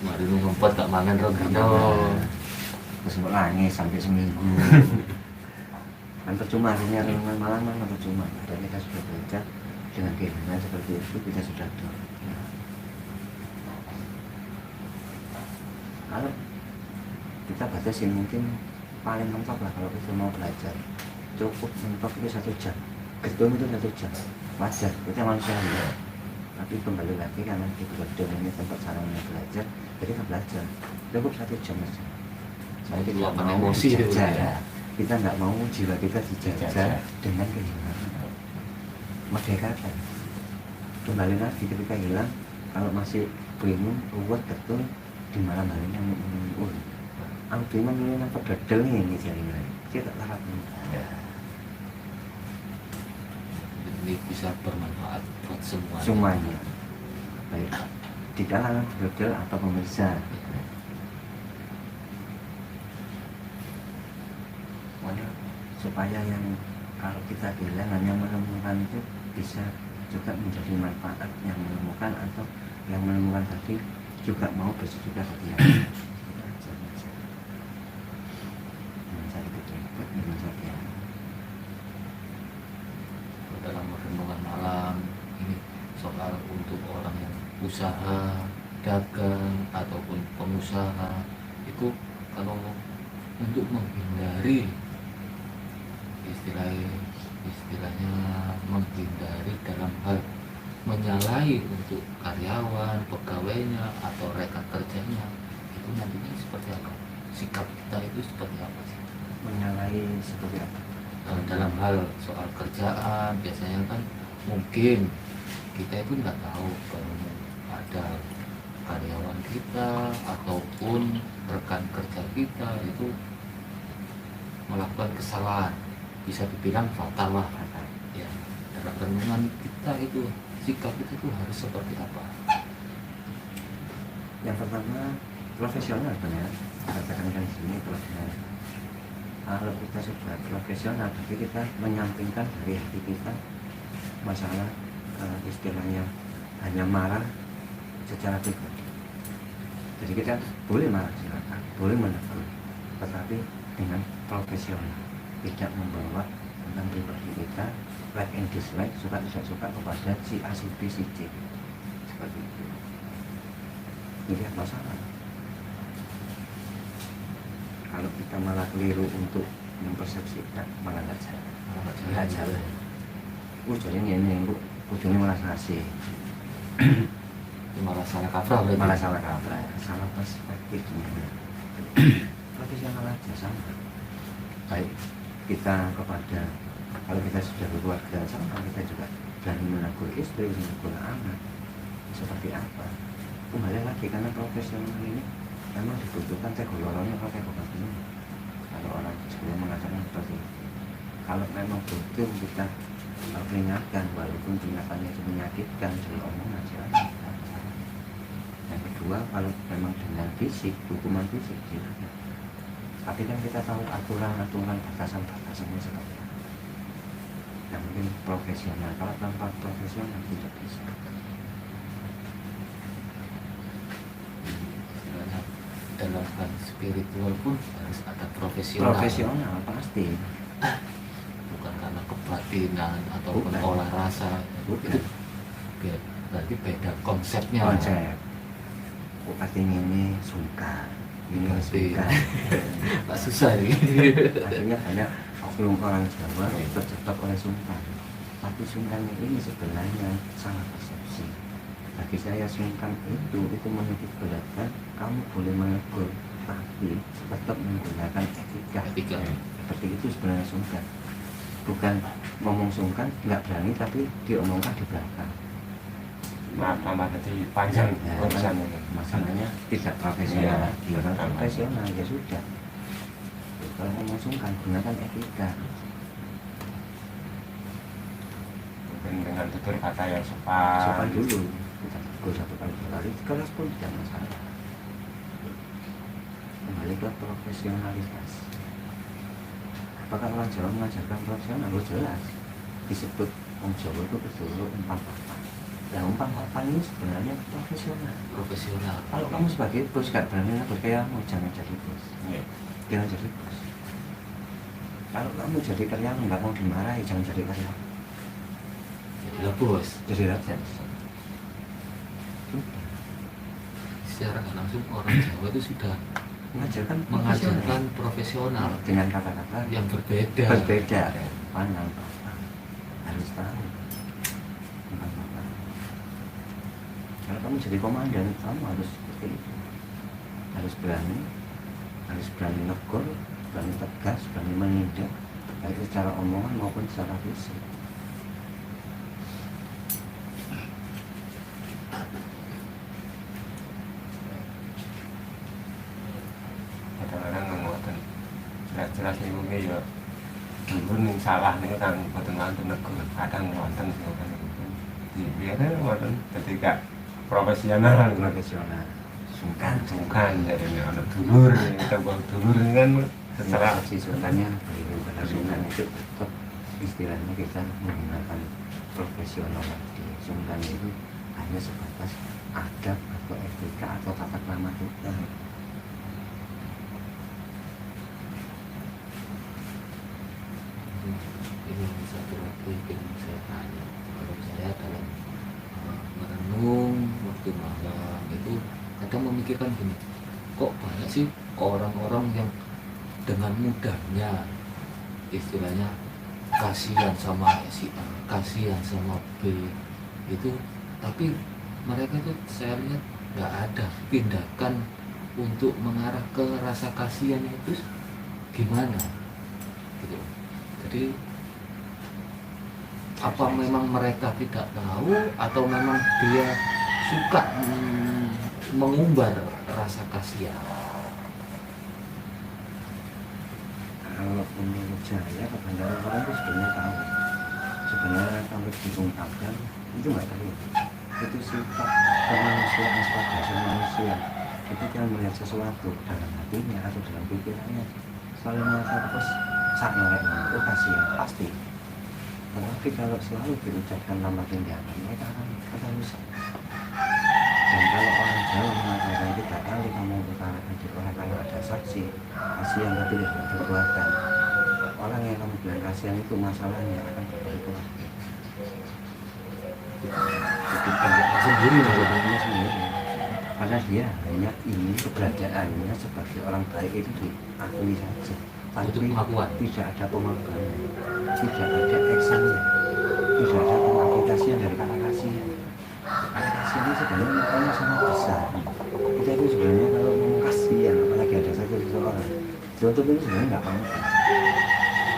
mari lu ngempet tak mangan rogino. Terus nangis sampai seminggu. Kan percuma akhirnya renungan malam kan percuma. Padahal kita sudah belajar dengan kehilangan seperti itu kita sudah tahu. Kalau kita batasin mungkin paling mentok lah kalau kita mau belajar cukup mentok itu 1 jam. Gedung itu 1 jam. Wajar, kita manusia ya. Tapi kembali lagi karena di gedung ini tempat sarana belajar, jadi kita belajar cukup 1 jam saja. Saya tidak Luapan mau emosi itu dijajah. ya. Kita nggak mau jiwa kita dijajah dengan kehilangan. Merdekakan. Kembali lagi ketika hilang, kalau masih bingung, ruwet betul di malam harinya menunggu. Aku bingung ini apa dadel nih ini jaringan. Kita tak larang. ini bisa bermanfaat buat semuanya, baik di kalangan brother atau pemirsa. Supaya yang kalau kita bilang hanya menemukan itu bisa juga menjadi manfaat yang menemukan, atau yang menemukan tadi juga mau bersedia hati yang dalam renungan malam ini soal untuk orang yang usaha, dagang ataupun pengusaha itu, kalau untuk menghindari istilahnya menghindari dalam hal menyalahi untuk karyawan, pegawainya atau rekan kerjanya, itu nantinya seperti apa? Sikap kita itu seperti apa sih? menyalahi seperti apa? Dalam hal soal kerjaan biasanya kan mungkin kita itu nggak tahu kalau ada karyawan kita ataupun rekan kerja kita itu melakukan kesalahan, bisa dibilang fatal lah ya. Dalam renungan kita itu sikap kita itu harus seperti apa? Yang pertama profesional, benar katakan di sini profesional. Kalau kita sudah profesional, tapi kita menyampingkan dari hati kita masalah istilahnya hanya marah secara pribadi. Jadi kita boleh marah, silakan, boleh menegur, tetapi dengan profesional, tidak membawa tentang pribadi kita, like and dislike, suka tidak suka kepada si A, si B, si C, seperti itu. Ini masalah. Kalau kita malah keliru untuk mempersepsikan, malah nggak jalan. Ujungnya ini, ujungnya malah ngasih. Malah salah kaprah berarti. Malah salah kaprah, salah perspektifnya. Profesional aja sama. Baik kita kepada, kalau kita sudah berkeluarga sama, kita juga berani menegur istri, menegur anak. Seperti apa? Kembali lagi, karena profesional ini memang dibutuhkan tegolorongnya pakai obat ini. Kalau orang sebelum mengatakan seperti itu, kalau memang butuh kita peringatkan, walaupun peringatannya itu menyakitkan, jadi omongan silakan. Yang kedua, kalau memang dengan fisik, hukuman fisik silakan. Tapi kan kita tahu aturan-aturan, batasan-batasannya seperti apa. Yang mungkin profesional, kalau tanpa profesional tidak bisa. Dalam hal spiritual pun harus ada profesional. Profesional pasti. Bukan karena kebatinan ataupun Bukan. olah rasa. Bukan. Itu berarti beda konsepnya. Konsep. Bupati ini sungkan, ini Berarti. sungkan. Pak susah ini. Akhirnya banyak oknum orang Jawa terjebak oleh sungkan. Tapi sungkan ini sebenarnya salah persepsi. Bagi saya sungkan itu menitik beratkan, kamu boleh menegur, tapi tetap menggunakan etika. Seperti itu sebenarnya sungkan. Bukan ngomong sungkan nggak berani, tapi diomongkan di belakang. Maaf tambah tadi panjang urusannya. Masalahnya tidak profesional. Iya, Kalau profesional ya sudah. Kalau ngomong sungkan gunakan etika. Mungkin dengan tutur kata yang sopan. Sopan dulu. Kita tegur 1 kali 2 kali, 3 kali pun tidak masalah. Kembali ke profesionalitas. Apakah orang Jawa mengajarkan profesional? Oh, jelas. Disebut orang Jawa itu betul umpan-umpan. Nah, umpan-umpan ini sebenarnya profesional. Kalau kamu sebagai bos gak berani ngatur karyawanmu, jangan jadi bos. Jangan jadi bos. Kalau kamu jadi karyawan nggak mau dimarahi, jangan jadi karyawan. Jadilah bos. Jadi raja. Secara nggak langsung orang Jawa itu sudah mengajarkan profesional dengan kata-kata yang berbeda. Pandang harus tahu. Kalau kamu jadi komandan, kamu harus seperti itu. Harus berani negur, berani tegas, berani menindak, baik secara omongan maupun secara fisik. Kadang-kadang ngomongin jelas-jelas ibu ya dulur ning salah niku kan boten wonten negur, kadang wonten sing ngoten niku. Biasanya wonten ketika profesional profesional sungkan jadi anak dulur kita bawa dulur ini kan terserah si sultannya benar sungkan itu tetap istilahnya kita menggunakan profesional di sungkan itu hanya sebatas adab atau etika atau tata krama kita. Ini satu lagi yang saya tanya, kalau saya dalam merenung waktu malam itu kadang memikirkan gini, kok banyak sih orang-orang yang dengan mudahnya istilahnya kasihan sama si A, kasihan sama B itu, tapi mereka tuh saya lihat nggak ada tindakan untuk mengarah ke rasa kasihan itu gimana gitu. Jadi apa memang mereka tidak tahu atau memang dia suka mengumbar rasa kasihan? Kalau menurut saya kebanyakan orang itu sebenarnya tahu. Sebenarnya kalau diungkapkan itu nggak tahu. Itu sifat kemanusiaan, sifat dasar manusia. Ketika melihat sesuatu dalam hatinya atau dalam pikirannya selalu merasa terus sakit, itu kasihan pasti. Tetapi kalau selalu diucapkan nama tindakan, mereka akan rusak. Dan kalau orang Jawa mengatakan 3 kali kamu utarakan di orang kalau ada saksi, kasihan tapi tidak berbuatan, orang yang kamu bilang kasihan itu masalahnya akan berbuat. Ketika dia sendiri melakukannya sendiri, karena dia hanya ingin keberadaannya sebagai orang baik itu diakui saja, tapi tidak ada pengorbanan, tidak ada actionnya, tidak ada pengaplikasian dari kata kasihan. Kata kasihan ini sebenarnya maknanya sangat besar. Kita itu sebenarnya kalau ngomong kasihan, apalagi ada satu seseorang, contoh itu sebenarnya nggak apa-apa.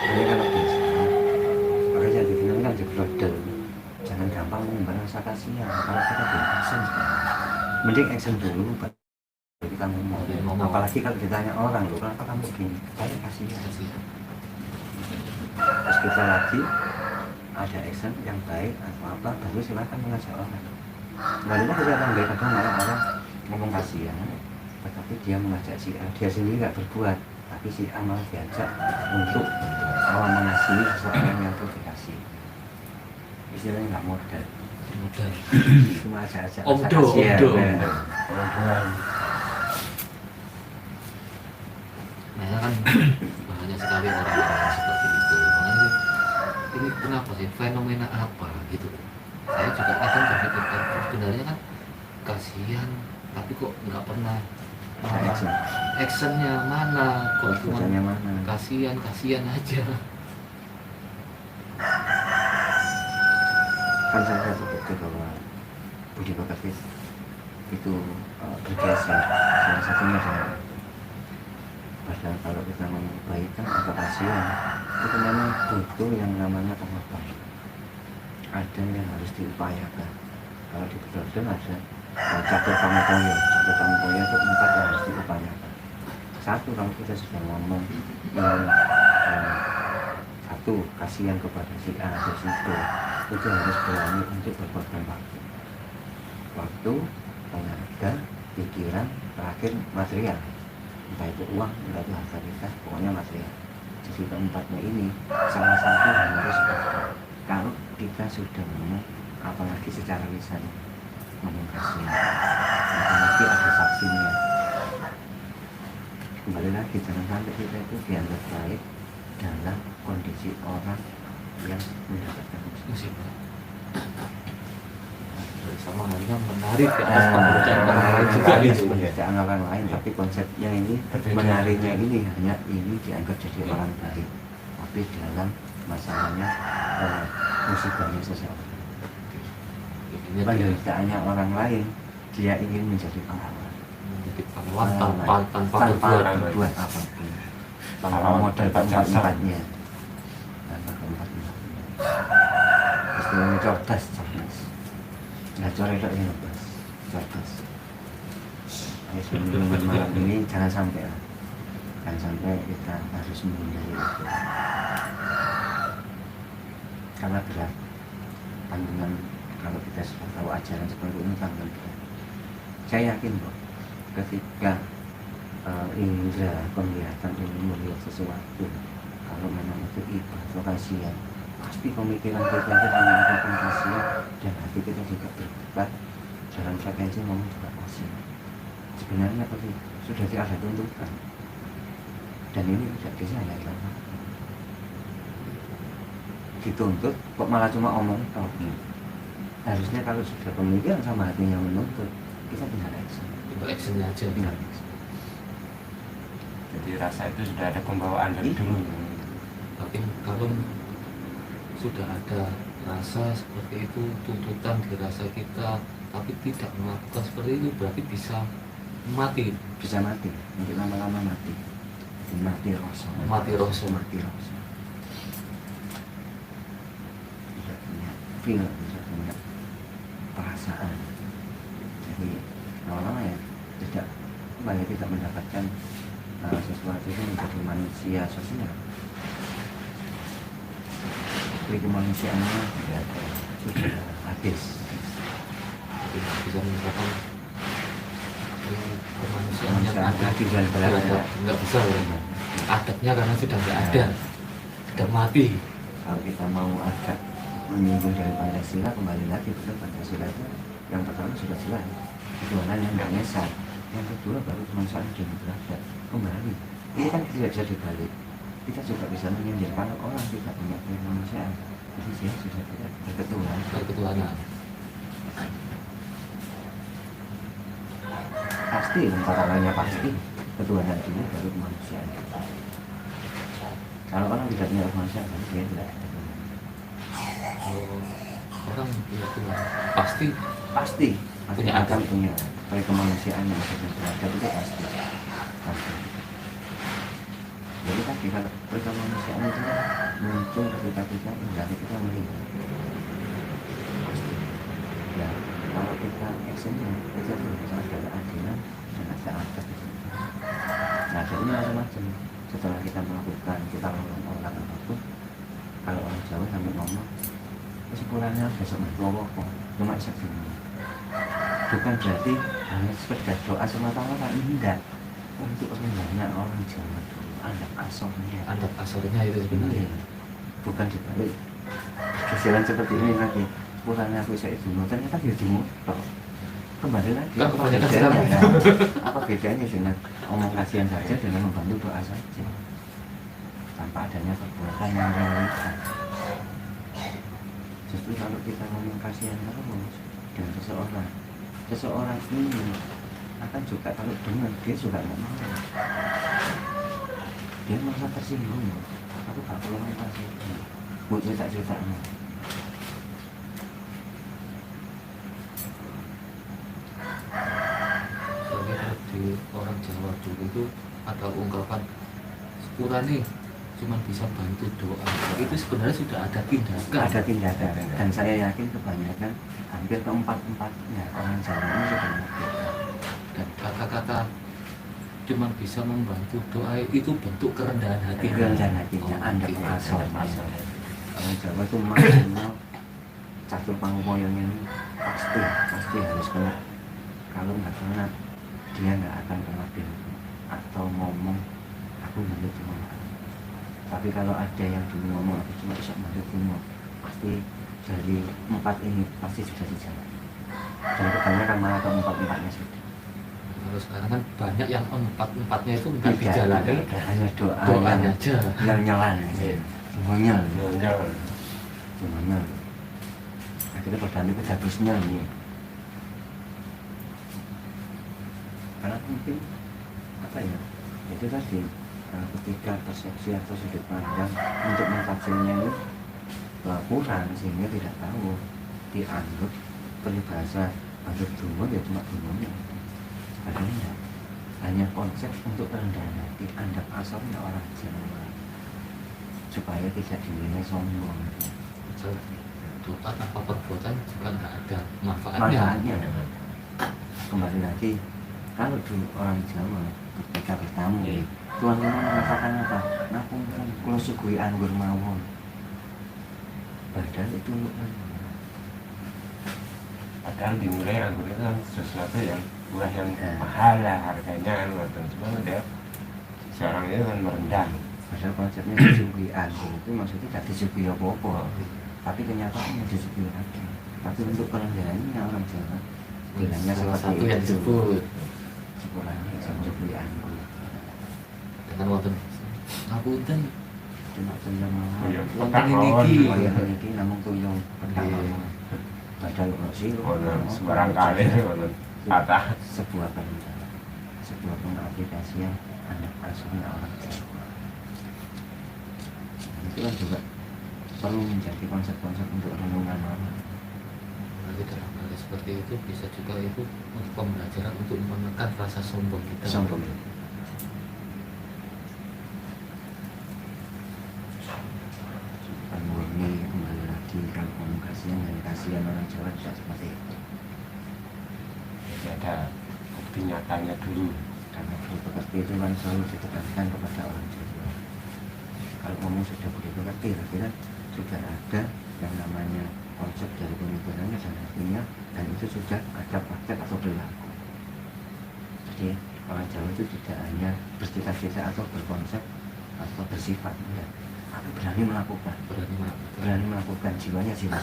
Hanya kalau biasa, makanya yang dikenal kan jebrodel. Jangan gampang mengumbar rasa kasihan. Kalau kita belum action sebenarnya, mending action dulu baru kita ngomong. Apalagi kalau ditanya orang, loh kenapa kamu gini? Saya kasihan. Terus kita lagi ada action yang baik atau apa, baru silakan mengajak orang. Kembali lagi orang baik, kadang malah orang ngomong kasihan, tetapi dia mengajak si A, dia sendiri nggak berbuat, tapi si A malah diajak untuk mengasihi seseorang yang perlu dikasih. Istilahnya nggak modal, cuma ajak-ajak rasa kasihan. Nah kan banyak sekali orang-orang seperti itu. Makanya ini kenapa sih, fenomena apa gitu? Saya juga kadang berpikir sebenarnya kan kasihan, tapi kok nggak pernah actionnya mana? Kok cuma kasihan aja. Kan saya seperti bahwa Budi Pekerti itu bergeser, salah satunya adalah padahal kalau kita ngomong kebaikan atau kasihan itu memang butuh yang namanya pengorbanan, ada yang harus diupayakan. Kalau di Bedodon ada catur pamukoyo itu 4 yang harus diupayakan. Satu, kalau kita sudah ngomong satu, kasihan kepada si A atau si B, itu harus berani untuk berkorban waktu, tenaga, pikiran, terakhir material, entah itu uang, entah itu harta kita, pokoknya material. Jadi keempatnya ini salah satu yang harus kalau kita sudah ngomong, apalagi secara lisan ngomong kasihan, apalagi ada saksinya. Kembali lagi, jangan sampai kita itu dianggap baik dalam kondisi orang yang mendapatkan musibah. Sama halnya menarik ke atas pembacaan lain juga gitu. Anggapan lain, tapi konsepnya ini menariknya ini hanya ini dianggap jadi orang baik, tapi dalam masalahnya musibahnya seseorang, penderitaannya orang lain, dia ingin menjadi pahlawan. Menjadi pahlawan tanpa berbuat apapun, tanpa modal keempat-empatnya, istilahnya cerdas. Nggak corek ini lepas, cerdas. Sebelum malam ini jangan sampai lah. jangan sampai kita harus menghindari itu karena berat tanggungan. Kalau kita sudah tahu ajaran seperti ini tanggungan berat. Saya yakin kok ketika indera penglihatan ini melihat sesuatu, kalau memang itu ibadah atau kasihan, pasti pemikiran kita itu menyampaikan kasihan dan hati kita juga berdebat dalam frekuensi ngomong juga kasihan. Sebenarnya tapi sudah tidak ada tuntutan dan ini tidak bisa hanya dilakukan. Dituntut kok malah cuma omong toh. Harusnya kalau sudah pemikiran sama hatinya menuntut, kita tinggal action. Tinggal action aja. Tinggal action. Jadi rasa itu sudah ada pembawaan dari dulu. Tapi kalau sudah ada rasa seperti itu, tuntutan di rasa kita, tapi tidak melakukan seperti itu, berarti bisa mati. Bisa mati, nanti lama-lama mati. Mati rasa. Mati rasa. Mati rasa. Tidak punya feel, tidak punya perasaan. Jadi lama-lama ya tidak mendapatkan sesuatu itu menjadi manusia sosial. Jadi kemanusiaannya sudah habis. Tidak bisa mengatakan kemanusiaan yang ada di dalam belakang nggak bisa ya. Adatnya karena sudah nggak ada, sudah mati. Kalau kita mau adat menyinggung dari Pancasila, kembali lagi betul Pancasila itu yang pertama sudah jelas ketuhanan yang tidak nyesat, yang kedua baru kemanusiaan dan beradab. Kembali ini kan tidak bisa dibalik. Kita juga bisa menyindir kalau orang tidak punya kemanusiaan, jadi dia sudah tidak Ketuhanan. Pasti tantangannya pasti ketuhanan dulu baru kemanusiaan. Kalau orang tidak punya kemanusiaan, dia tidak ada ketuhanan. Kalau orang punya Tuhan pasti punya akan punya kemanusiaan yang sudah beradab itu pasti. Jadi tadi kalau kemanusiaan itu muncul ketika kita menjadi kita melihat pasti. Ya kalau kita actionnya kita bisa ada keadilan dan ada adat. Nah jadi macam-macam. Setelah kita melakukan kita melakukan apapun, kalau orang Jawa sampai ngomong kesimpulannya besok berkelompok cuma segini. Bukan berarti hanya sekedar doa semata-mata, enggak. Untuk banyak orang Jawa dulu adat asalnya itu sebenarnya bukan dibalik kesialan seperti ini lagi. Pulangnya aku bisa itu ternyata dia dimut kembali lagi. Apa bedanya dengan omong kasihan saja dengan membantu doa saja tanpa adanya perbuatan yang realitas. Justru kalau kita ngomong kasihan terus dengan seseorang ini akan juga kalau dengar dia juga nggak mau, dia merasa tersinggung. Aku gak perlu kasih buat cerita-ceritanya. soalnya di orang Jawa dulu itu ada ungkapan sepurane cuma bisa bantu doa, itu sebenarnya sudah ada tindakan. Dan saya yakin kebanyakan hampir keempat-empatnya orang Jawa ini sudah melakukan. Dan kata-kata cuma bisa membantu doa itu bentuk kerendahan hati. Hatinya Anda asal. Orang Jawa itu maksimal catur pangkoyongnya ini pasti harus kena. Kalau nggak kena dia nggak akan pernah bilang atau ngomong aku bantu cuma. Tapi kalau ada yang dulu ngomong aku cuma bisa bantu cuma, pasti dari empat ini pasti sudah dijawab. Dan kebanyakan malah keempat-empatnya sudah. Kalau sekarang kan banyak yang empat-empatnya itu nggak dijalani, hanya doanya aja. Nyal-nyalan semuanya. Akhirnya pada itu habisnya nih. Karena mungkin apa ya, itu tadi ketika persepsi atau sudut pandang untuk mengkajinya itu kurang sehingga tidak tahu, dianggap peribahasa anggap dungu ya cuma dungunya. Padahal ya, hanya konsep untuk kerendahan hati Anda asalnya orang Jawa supaya tidak dinilai sombong. Doa tanpa perbuatan juga nggak ada manfaatnya. Kembali lagi, kalau dulu orang Jawa ketika bertamu tuan rumah mengatakan apa? Ngapunten kula suguhi anggur mawon. Padahal itu untuk padahal dinilai anggur itu kan sesuatu yang buah yang mahal lah harganya kan, cuma dia seorang itu kan merendah. padahal konsepnya disuguhi anggur itu maksudnya tidak disuguhi apa-apa, tapi kenyataannya disuguhi lagi. Tapi untuk perendahannya orang Jawa bilangnya salah seperti satu yang itu. disebut Sekolahnya disuguhi anggur. dengan wonten ngapunten Cuma tuyung Tuyung. mawon. wonten niki Kaya niki namung tuyung petang mawon. Padahal ora sira. Sebarang kali kata Sebuah perendahan, sebuah pengaplikasian anak asuhnya orang Jawa. Itu kan juga perlu menjadi konsep-konsep untuk renungan orang. nanti dalam hal seperti itu bisa juga itu untuk pembelajaran untuk menekan rasa sombong kita. Sombong. Ini kembali lagi kalau ngomong kasihan orang Jawa tidak seperti itu. jadi ada bukti nyatanya dulu. Karena budi pekerti itu kan selalu ditekankan kepada orang Jawa. Kalau ngomong sudah budi pekerti, kira sudah ada yang namanya konsep dari pemikirannya dan artinya, dan itu sudah ada praktek atau berlaku. Jadi orang Jawa itu tidak hanya bercita-cita atau berkonsep atau bersifat, enggak, tapi berani melakukan. Berani melakukan, jiwanya jiwa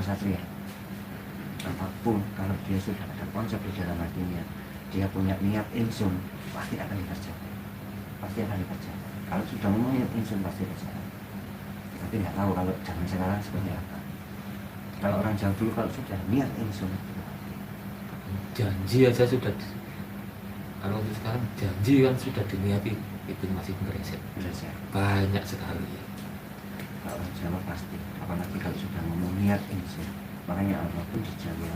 satria. Apapun kalau dia sudah ada konsep di dalam hatinya, dia punya niat insun, pasti akan dikerjakan. Kalau sudah ngomong niat insun pasti dikerjakan. Tapi nggak tahu kalau zaman sekarang seperti apa. Kalau orang Jawa dulu kalau sudah niat insun, Janji aja sudah kalau untuk sekarang janji kan sudah diniati itu masih bereset berhasil. banyak sekali. Kalau orang Jawa pasti, apalagi kalau sudah ngomong niat insun. Makanya apapun di Jawa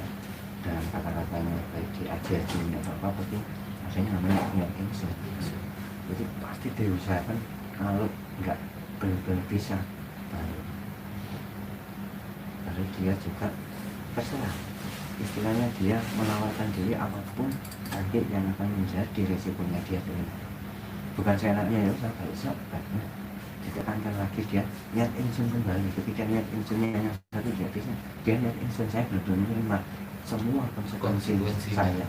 dalam kata-katanya baik di aji-ajinya atau apa pasti adanya namanya niat insun. Jadi pasti diusahakan, kalau nggak benar-benar bisa baru dia juga terserah, istilahnya dia menawarkan diri apapun nanti yang akan menjadi resikonya dia terima. Bukan seenaknya ya usah baiknya ditekankan lagi, dia niat insun kembali. Ketika niat insunnya yang satu dia bisa, dia niat insun saya benar-benar menerima semua konsekuensi saya.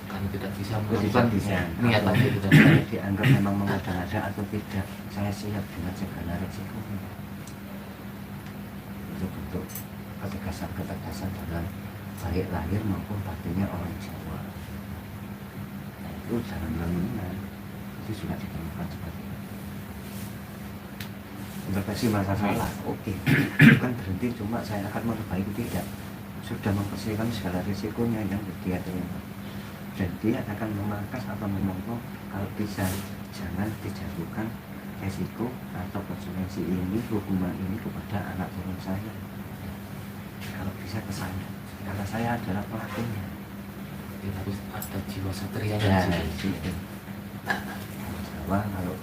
Kan tidak bisa Ketika bisa niat lagi kita saya dianggap memang mengada-ngada atau tidak, saya siap dengan segala resikonya. Itu bentuk ketegasan dalam baik lahir maupun batinnya orang Jawa. Nah, itu dalam renungan itu sudah ditemukan seperti itu. Introspeksi masa salah, oke. Bukan berhenti cuma saya akan memperbaiki, tidak. Sudah mempersiapkan segala risikonya yang dia terima. Dan dia akan memangkas atau memotong kalau bisa jangan dijatuhkan resiko atau konsekuensi ini, hukuman ini kepada anak turun saya. Kalau bisa ke sana, karena saya adalah pelakunya. ya, harus ada jiwa satria Ya, yang itu. Jawa kalau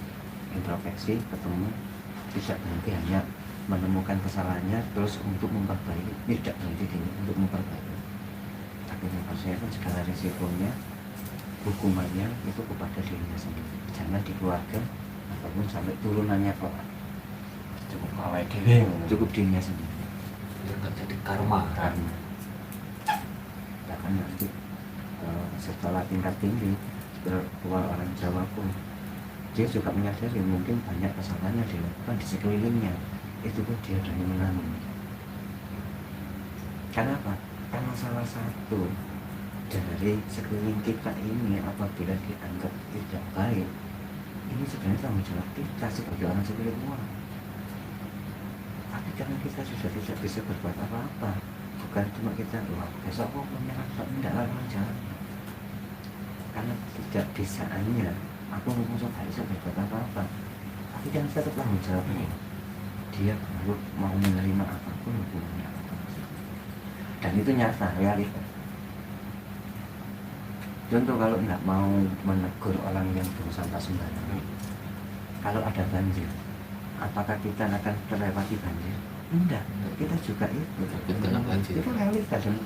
introspeksi ketemu tidak berhenti hanya menemukan kesalahannya terus untuk memperbaiki, tidak berhenti untuk memperbaiki, tapi mempersiapkan segala risikonya, hukumannya itu kepada dirinya sendiri, jangan di keluarga ataupun sampai turunannya kelak. Cukup dirinya sendiri. biar nggak jadi karma. Bahkan nanti setelah tingkat tinggi keluar orang Jawa pun dia juga menyadari mungkin banyak kesalahannya dilakukan di sekelilingnya, itu pun dia berani menanggung. Kenapa? Karena salah satu dari sekeliling kita ini apabila dianggap tidak baik, ini sebenarnya tanggung jawab kita sebagai orang sekeliling orang. Tapi karena kita sudah tidak bisa berbuat apa-apa, bukan cuma kita wah besok kok menyerah, tidak orang jalan. Karena tidak bisaannya aku ngomong tidak bisa berbuat apa-apa, tapi kan tetap tanggung jawabnya. Dia baru mau menerima apapun hukumannya apapun, dan itu nyata realita. Contoh kalau nggak mau menegur orang yang buang sampah sembarangan, kalau ada banjir, apakah kita akan terlewati banjir? Enggak, kita juga itu Kena banjir. itu realita. Dan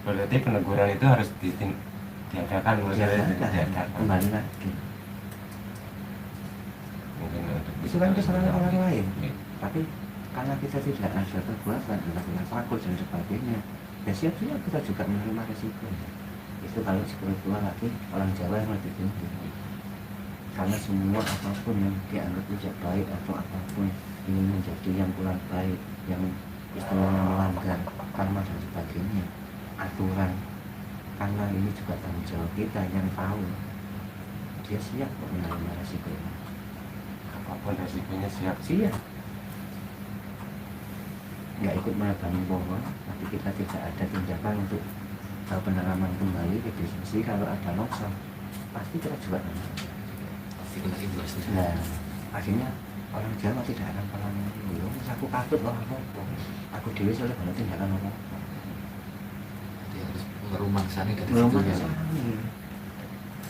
Berarti peneguran itu harus diadakan maksudnya diadakan kembali lagi. mungkin Itu kan kesalahan orang lain, Iya. tapi karena kita tidak ada perbuatan, melakukan takut dan sebagainya, ya siap-siap kita juga menerima resiko. Itu kalau spiritual lagi orang Jawa yang lebih tinggi, karena semua apapun yang dianggap tidak baik atau apapun ingin menjadi yang kurang baik, yang istilahnya melanggar karma dan sebagainya, aturan, karena ini juga tanggung jawab kita yang tahu, dia siap kok menerima resiko ini. apapun resikonya siap Siap, nggak ikut menebangi pohon, tapi kita tidak ada tindakan untuk pendalaman kembali ke diskusi. Kalau ada noksa pasti kita juga pasti kena imbasnya. nah akhirnya orang Jawa tidak akan pernah mengatakan, aku katut loh aku dewi soalnya banyak tindakan apa Jadi harus merumangsani dari belum situnya. ada.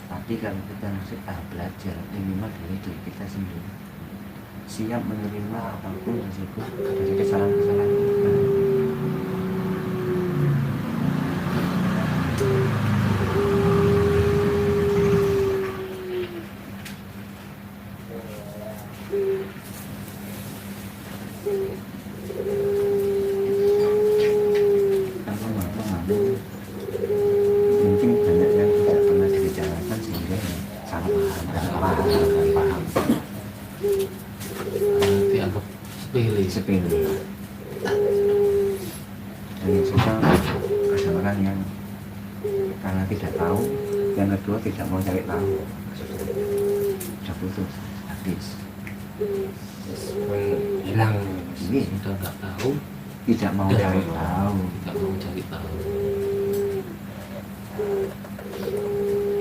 Tapi kalau kita sudah belajar minimal dari diri kita sendiri, siap menerima apapun resiko dari kesalahan-kesalahan kita. Mungkin banyak yang tidak pernah dibicarakan sehingga salah paham. Dianggap sepele. Dan yang susah ada orang yang karena tidak tahu, yang kedua tidak mau cari tahu, sudah putus habis. hilang Ini Sudah nggak tahu, tidak mau cari tahu. nggak mau cari tahu.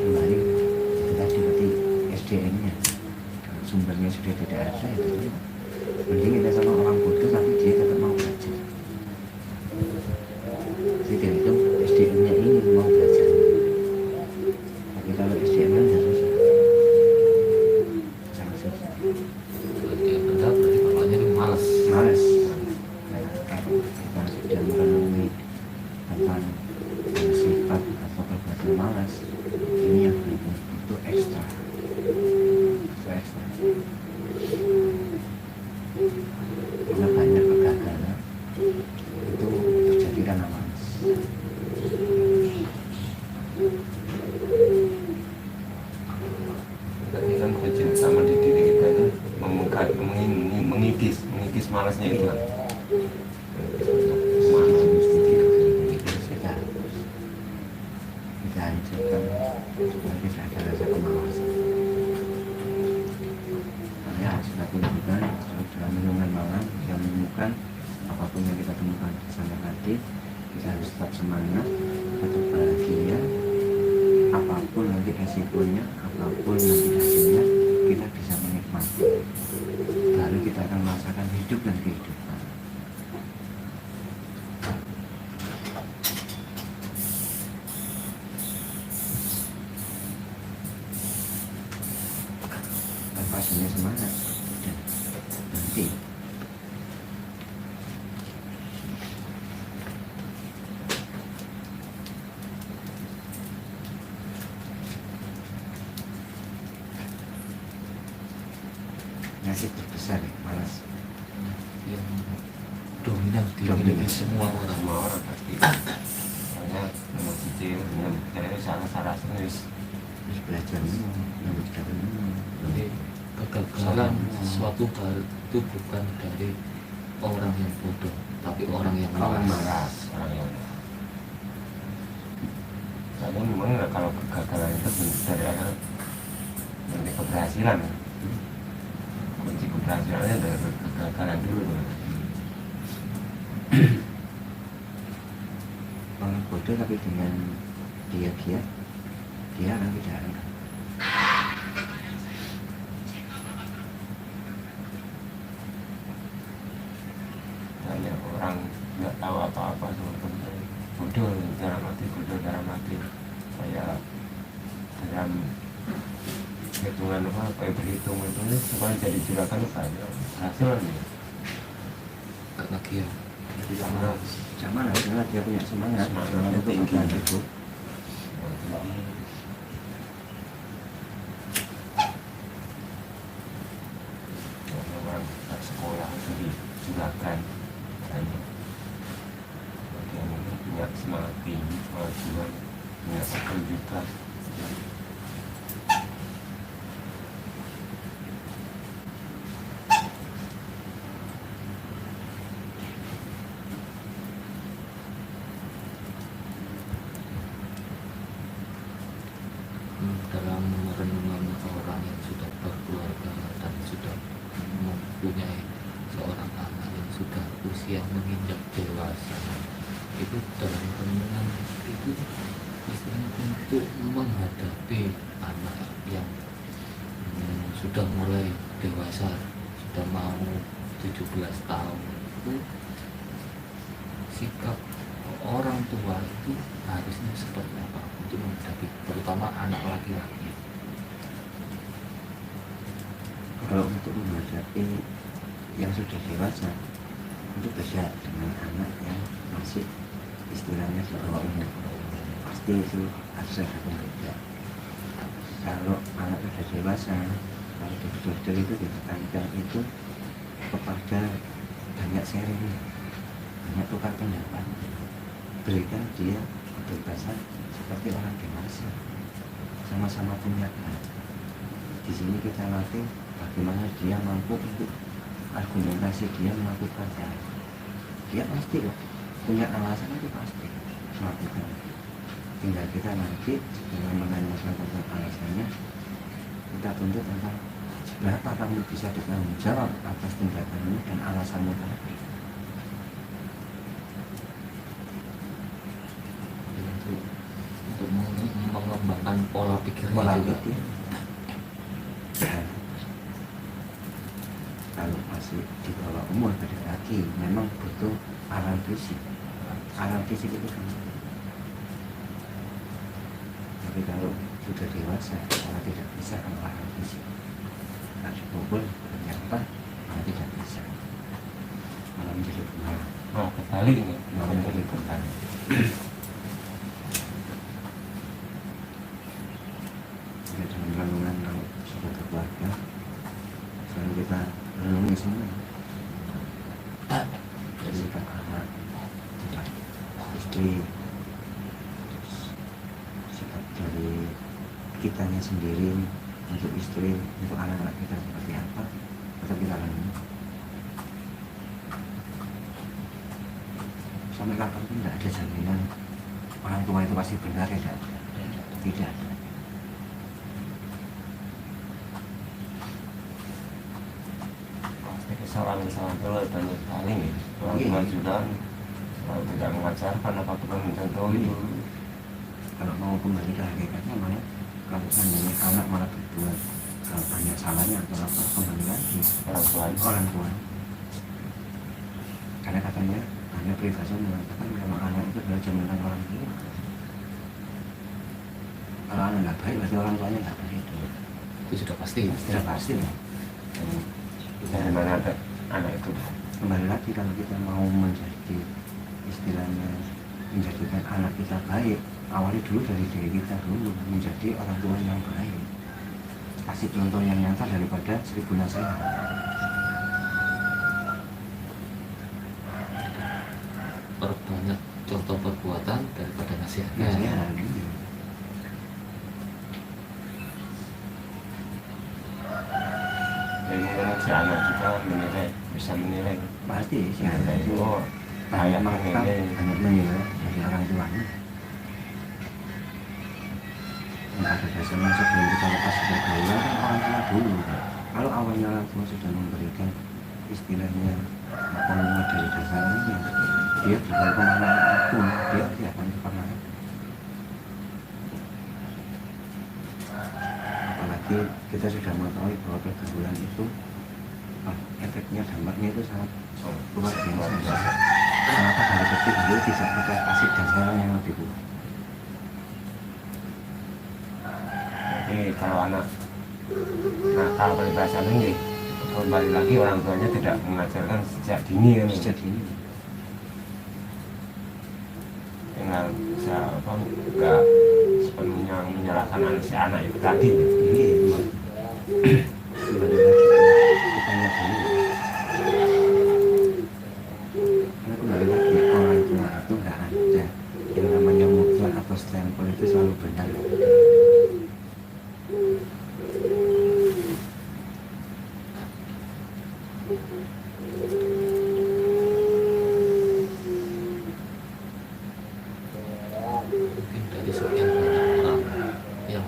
Kembali itu tadi berarti SDM-nya, kalau sumbernya sudah tidak ada, itu mending kita sama orang bodoh tapi dia tetap mau belajar. Jadi itu SDM-nya ini mau belajar, tapi kalau SDM-nya sudah susah, sangat susah, Kalau dia benar berarti bapaknya ini malas. males. Nah, kalau kita sudah merenungi tentang sifat atau perbuatan malas, ini yang itu ekstra, itu ekstra. Karena banyak kegagalan itu terjadi karena malas. Tadi kan kunci sama di diri kita itu mengikis malasnya itu kan. Kita hancurkan supaya kita ada rasa kemalasan. Makanya sudah tunjukkan dalam renungan malam kita menemukan apapun yang kita temukan bersama tadi, kita harus tetap semangat, tetap bahagia, apapun nanti resikonya, apapun nanti hasilnya, kita bisa menikmati. Baru kita akan merasakan hidup dan kehidupan. Tanpa adanya semangat, dan nanti nasib terbesar ya, malas. Yang dominan Dominan. di semua orang. Semua orang pasti soalnya nomor kecil dengan salah terus Terus belajar yang tidak Jadi kegagalan suatu hal itu bukan dari orang yang bodoh, tapi orang yang orang malas. malas orang yang soalnya memang kalau kegagalan itu dari awal dari keberhasilan kunci keberhasilannya dari kegagalan dulu. orang bodoh tapi dengan dia akan tidak akan. Banyak orang nggak tahu apa-apa sebetulnya bodoh dalam arti kayak dalam hitungan apa kayak berhitung itu supaya jadi juragan banyak hasil nih Karena dia Jadi sama harusnya dia punya semangat Semangat untuk tinggi. berlanjut. dalam renungan orang yang sudah berkeluarga dan sudah mempunyai seorang anak yang sudah usia menginjak dewasa, itu dalam renungan itu istilahnya untuk menghadapi anak yang sudah mulai dewasa, sudah mau 17 tahun, itu sikap orang tua itu harusnya seperti apa untuk menghadapi terutama anak laki-laki. Kalau untuk menghadapi yang sudah dewasa, itu beda dengan anak yang masih istilahnya di bawah umur. Pasti itu harus ada pembeda. Kalau anak sudah dewasa, kalau betul-betul itu ditekankan itu kepada banyak sharing, banyak tukar pendapat, berikan dia kebebasan seperti orang dewasa, sama-sama punya hak. Di sini kita latih bagaimana dia mampu untuk argumentasi dia melakukan hal. Dia pasti loh punya alasan, itu pasti melakukan. Tinggal kita nanti dengan menanyakan tentang alasannya, kita tuntut tentang berapa kamu bisa bertanggung jawab atas tindakanmu dan alasanmu tadi. Untuk mengembangkan pola pikirnya Pola juga. pikir. Kalau masih di bawah umur pada lagi memang butuh aral fisik. Aral fisik itu kan. Tapi kalau sudah dewasa, malah tidak bisa kalau aral fisik. Harus dipukul, menyapa, malah tidak bisa. Malah menjadi pemalas. Mau kebalik nih, mau Malah menjadi menjadi beban. Ya, dalam renungan kalau sudah berkeluarga, selalu kita renungi semua. Jadi kita anak, istri, sikap dari kitanya sendiri untuk istri, untuk anak-anak kita seperti apa, tetap kita renungi. Sampai kapanpun tidak ada jaminan orang tua itu pasti benar, ya tidak ada. Tidak ada. Pasti kesalahan-kesalahan dulu banyak sekali nih. Orang Iya. tua sudah kalau tidak mengajarkan apapun mencontohi itu. Kalau mau kembali ke hakikatnya, malah kalau seandainya anak malah berbuat banyak salahnya atau apa, kembali lagi Orang tua itu. orang tua. Karena katanya Anda privasi mengatakan kalau anak itu adalah jaminan orang tua. Kalau anak nggak baik, berarti orang tuanya nggak baik. Itu sudah pasti. Sudah pasti lah. Dari mana ada anak itu? Kembali lagi kalau kita mau menjadi istilahnya menjadikan anak kita baik, awali dulu dari diri kita dulu, menjadi orang tua yang baik. Kasih contoh yang nyata daripada 1000 nasihat. Perbanyak contoh perbuatan daripada nasihatnya. Nasihat. Jadi mungkin si anak juga menilai, bisa menilai. Pasti sih ada Menilai, itu. oh, Banyak ayah mengangkat, ini. banyak menilai dari orang tuanya. Yang pada dasarnya sebelum kita lepas pergaulan kan orang tua dulu. Kalau awalnya orang tua sudah memberikan istilahnya apa dari dasarnya, dia juga kemana pun dia tidak akan pernah. Apalagi kita sudah mengetahui bahwa pergaulan itu efeknya, dampaknya itu sangat luar biasa. Kenapa dari kecil dia bisa pakai kasih dasaran yang lebih kuat? Jadi kalau anak nakal peribahasa ini kembali lagi orang tuanya tidak mengajarkan sejak dini kan. Sejak ini Tinggal bisa apa enggak sepenuhnya menyalahkan si anak itu tadi. ini kembali lagi kita lihat dulu. Karena kembali lagi orang tua itu nggak ada yang namanya mutlak atau stempel itu selalu benar. Mungkin dari sekian banyak orang yang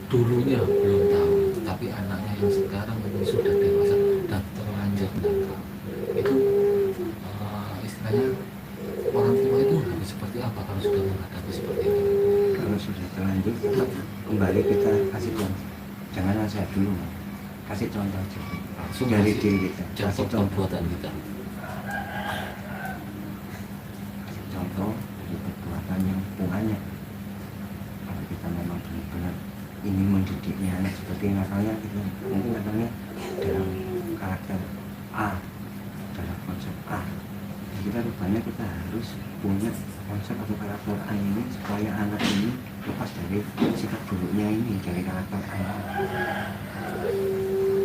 dulunya belum tahu, tapi anaknya yang sekarang ini sudah dewasa dan terlanjur nakal, itu istilahnya orang tua itu harus seperti apa kalau sudah menghadapi seperti itu? Kalau sudah terlanjur tetap kembali kita kasih contoh, jangan nasihat dulu, kasih contoh aja Langsung dari kasih diri kita, kasih contoh contoh, perbuatan kita. kasih contoh dari perbuatan yang bunganya. Kalau kita memang benar-benar ingin mendidiknya anak seperti nakalnya, itu mungkin nakalnya dalam karakter A, dalam konsep A, jadi kita rupanya kita harus punya konsep atau karakter A ini supaya anak ini lepas dari sikap buruknya ini, dari karakter A ini.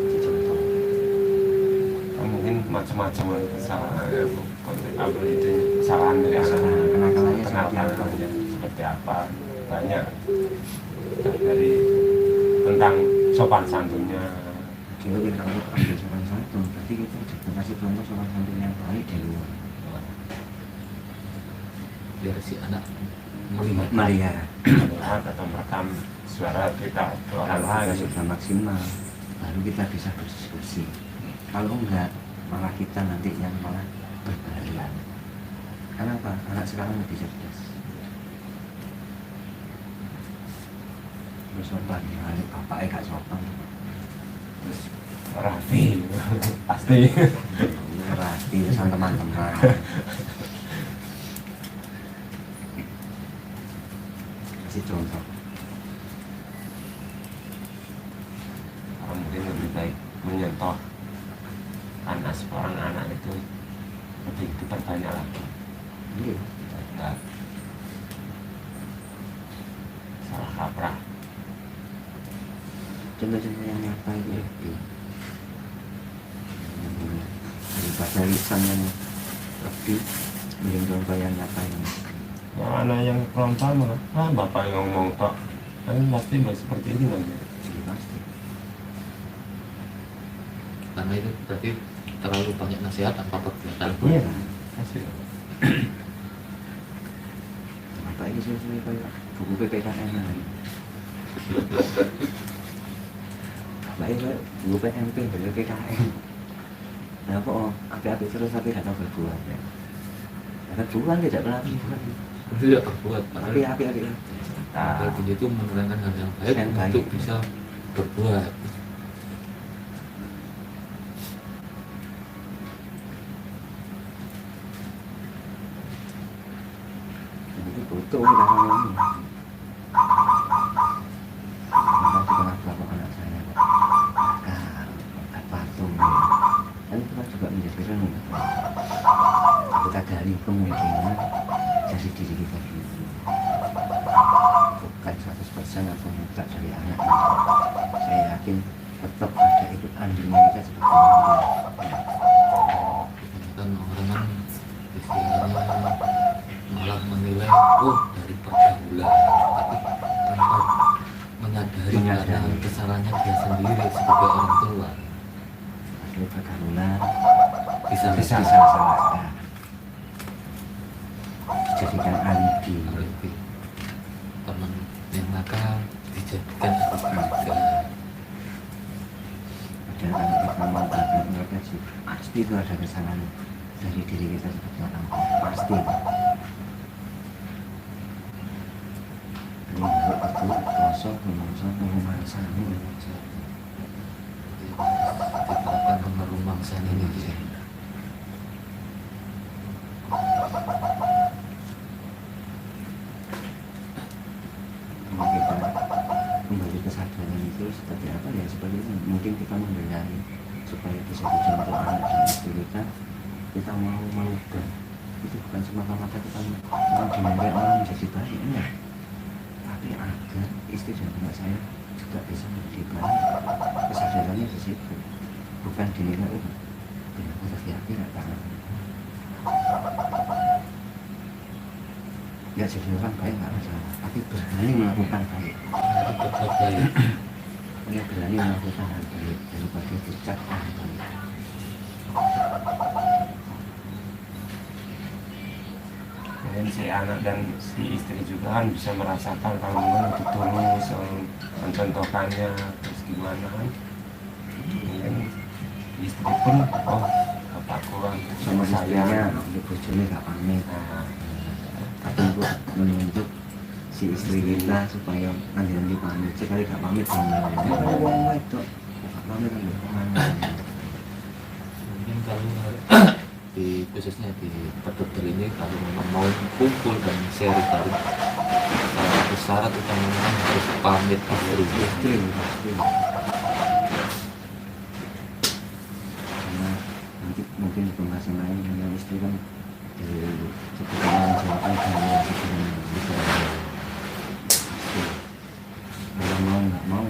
Kasih contoh. Mungkin macam-macam kesalahan apa itu kesalahan dari anak, Kenakalannya seperti apa? kenakalannya seperti apa, banyak dari tentang sopan santunnya. Kalau kita ambil sopan santun, berarti kita juga kasih contoh sopan santun yang baik di luar. Biar si anak melihat Melihat Melihat atau merekam suara kita ke orang kalau kita lain. sudah maksimal, baru kita bisa berdiskusi. Kalau enggak, malah kita nanti yang malah berbahaya. Kenapa? Anak sekarang lebih cerdas. Terus sopan, ya, bapaknya gak sopan. Terus rapi pasti. Berarti sama teman-teman. Kasih contoh. Mungkin lebih baik menyentuh anak seorang anak itu lebih diperbanyak lagi. Iya. Enggak salah kaprah. Contoh-contoh yang nyata itu daripada lisan yang lebih mending contoh yang nyata ini. Anak yang kurang paham malah bapak yang ngomong tok, kan pasti seperti ini kan. Jadi pasti. karena itu berarti terlalu banyak nasihat tanpa perbuatan. Iya, pasti. Apa ini sesuai kayak buku PPKN lagi. Apa ini buku PMP dari PPKN. Nah kok api-api terus tapi tidak tahu berbuat ya. Karena Tuhan tidak pernah berbuat. Tidak berbuat, Tapi api-api. Nah, itu menerangkan hal yang baik Yang baik. untuk bisa berbuat. Itu butuh kita ngomong. Maka juga bapak anak saya nakal, patung. Dan itu kan juga menjadi renung. Kita gali kemungkinan dari diri kita dulu. Bukan 100% atau mutlak dari anak. Saya yakin tetap ada ikut andilnya kita sebagai orang tua. Kan orang kan istilahnya malah menilai dari pergaulan, tapi tanpa menyadari karena kesalahannya dia sendiri sebagai orang tua. Ini pergaulan Bisa salah. Dijadikan alibi. alibi. Teman yang nakal dijadikan alibi. Padahal kalau kita mau berbuat mereka sih pasti itu ada kesalahan dari diri kita sebagai orang tua, pasti. Ini kalau itu kosong, memangsa, Diterapkan pemerumangsan ini ya. Kalau kita kembali kesadaran itu seperti apa ya, seperti itu mungkin kita membelai supaya bisa dicontoh anak dan istri kita mau mengubah itu bukan semata-mata kita mau dinilai orang menjadi baik, enggak, tapi agar istri dan anak saya juga bisa menjadi baik. Kesadarannya di situ, bukan dinilai kenapa terjadi karena nggak jadi orang baik nggak masalah, tapi berani melakukan baik. Berbuat baik. Dia berani melakukan hal baik daripada dicap hal baik. Dan si anak dan si istri juga kan bisa merasakan kalau memang itu tulus mencontohkannya, terus gimana kan. Kemudian istri pun, oh bapakku kan sama istrinya di bojone gak pamit. Nah, Tapi untuk menunjuk si istri kita supaya nanti pamit, sekali gak pamit sama ngomong itu gak pamit kan Mungkin kalau di khususnya di Pedokter ini kalau memang mau kumpul dan sharing bareng, salah satu syarat utamanya kan harus pamit dulu. istri pasti. Karena nanti mungkin di pembahasan lain dengan istri kan seperti yang jawabkan kalau sebelum bisa pasti kalau mau nggak mau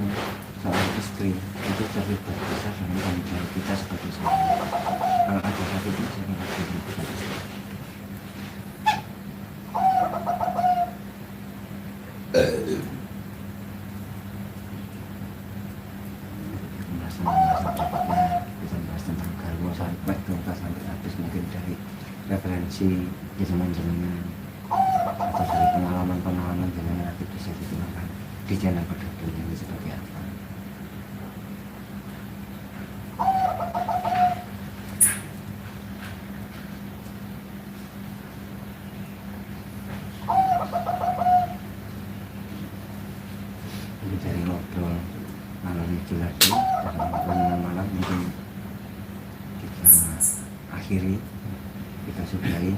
soal istri itu terlibat besar dengan tanggung jawab kita sebagai suami. Kalau ada satu itu saya nggak bisa bukan istri. Pembahasan dapatnya bisa bahas tentang garwo sampai tuntas sampai habis, mungkin dari referensi di zaman-zamannya atau dari pengalaman-pengalaman zaman nanti bisa digunakan di channel Pedokter ini seperti apa. Ini dari ngobrol malam itu lagi dalam renungan malam mungkin kita akhiri, kita sudahi.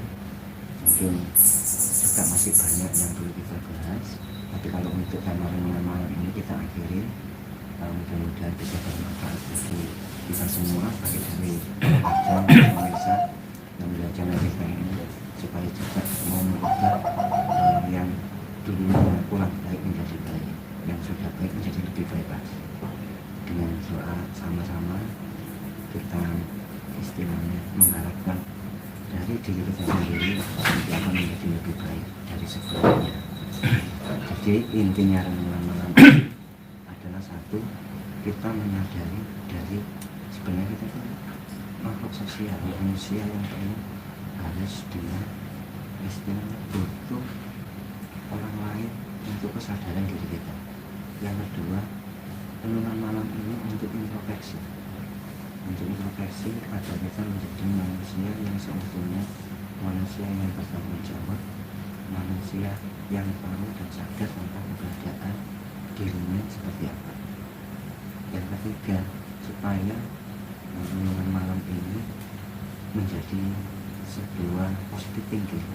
Mungkin juga masih banyak yang perlu kita bahas, tapi kalau untuk tema renungan malam ini kita akhiri. Mudah-mudahan bisa bermanfaat bagi kita semua, bagi dari Ajang, pemirsa yang melihat channel kita ini, supaya juga mau mengubah yang dulunya kurang baik menjadi baik, yang sudah baik menjadi lebih baik lagi. Dengan doa sama-sama kita istilahnya mengharapkan dari diri kita sendiri nanti akan menjadi lebih baik dari sebelumnya. Jadi intinya renungan malam adalah satu, kita menyadari dari sebenarnya kita itu makhluk sosial, manusia yang perlu harus dengan istilahnya butuh orang lain untuk kesadaran diri kita. Yang kedua, renungan malam ini untuk introspeksi agar kita menjadi manusia yang seutuhnya, manusia yang bertanggung jawab, manusia yang tahu dan sadar tentang keberadaan dirinya seperti apa. Yang ketiga, supaya renungan malam ini menjadi sebuah positive thinking,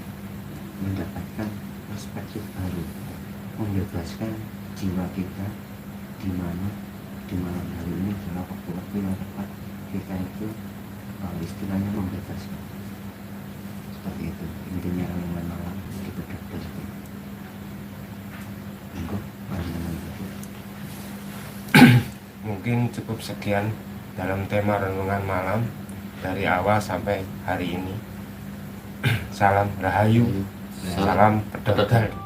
mendapatkan perspektif baru, membebaskan jiwa kita di mana di malam hari ini adalah waktu-waktu yang tepat kita itu istilahnya membebaskan. Seperti itu intinya renungan malam di Pedokter. mungkin cukup sekian dalam tema renungan malam dari awal sampai hari ini. Salam Rahayu, salam Pedokter.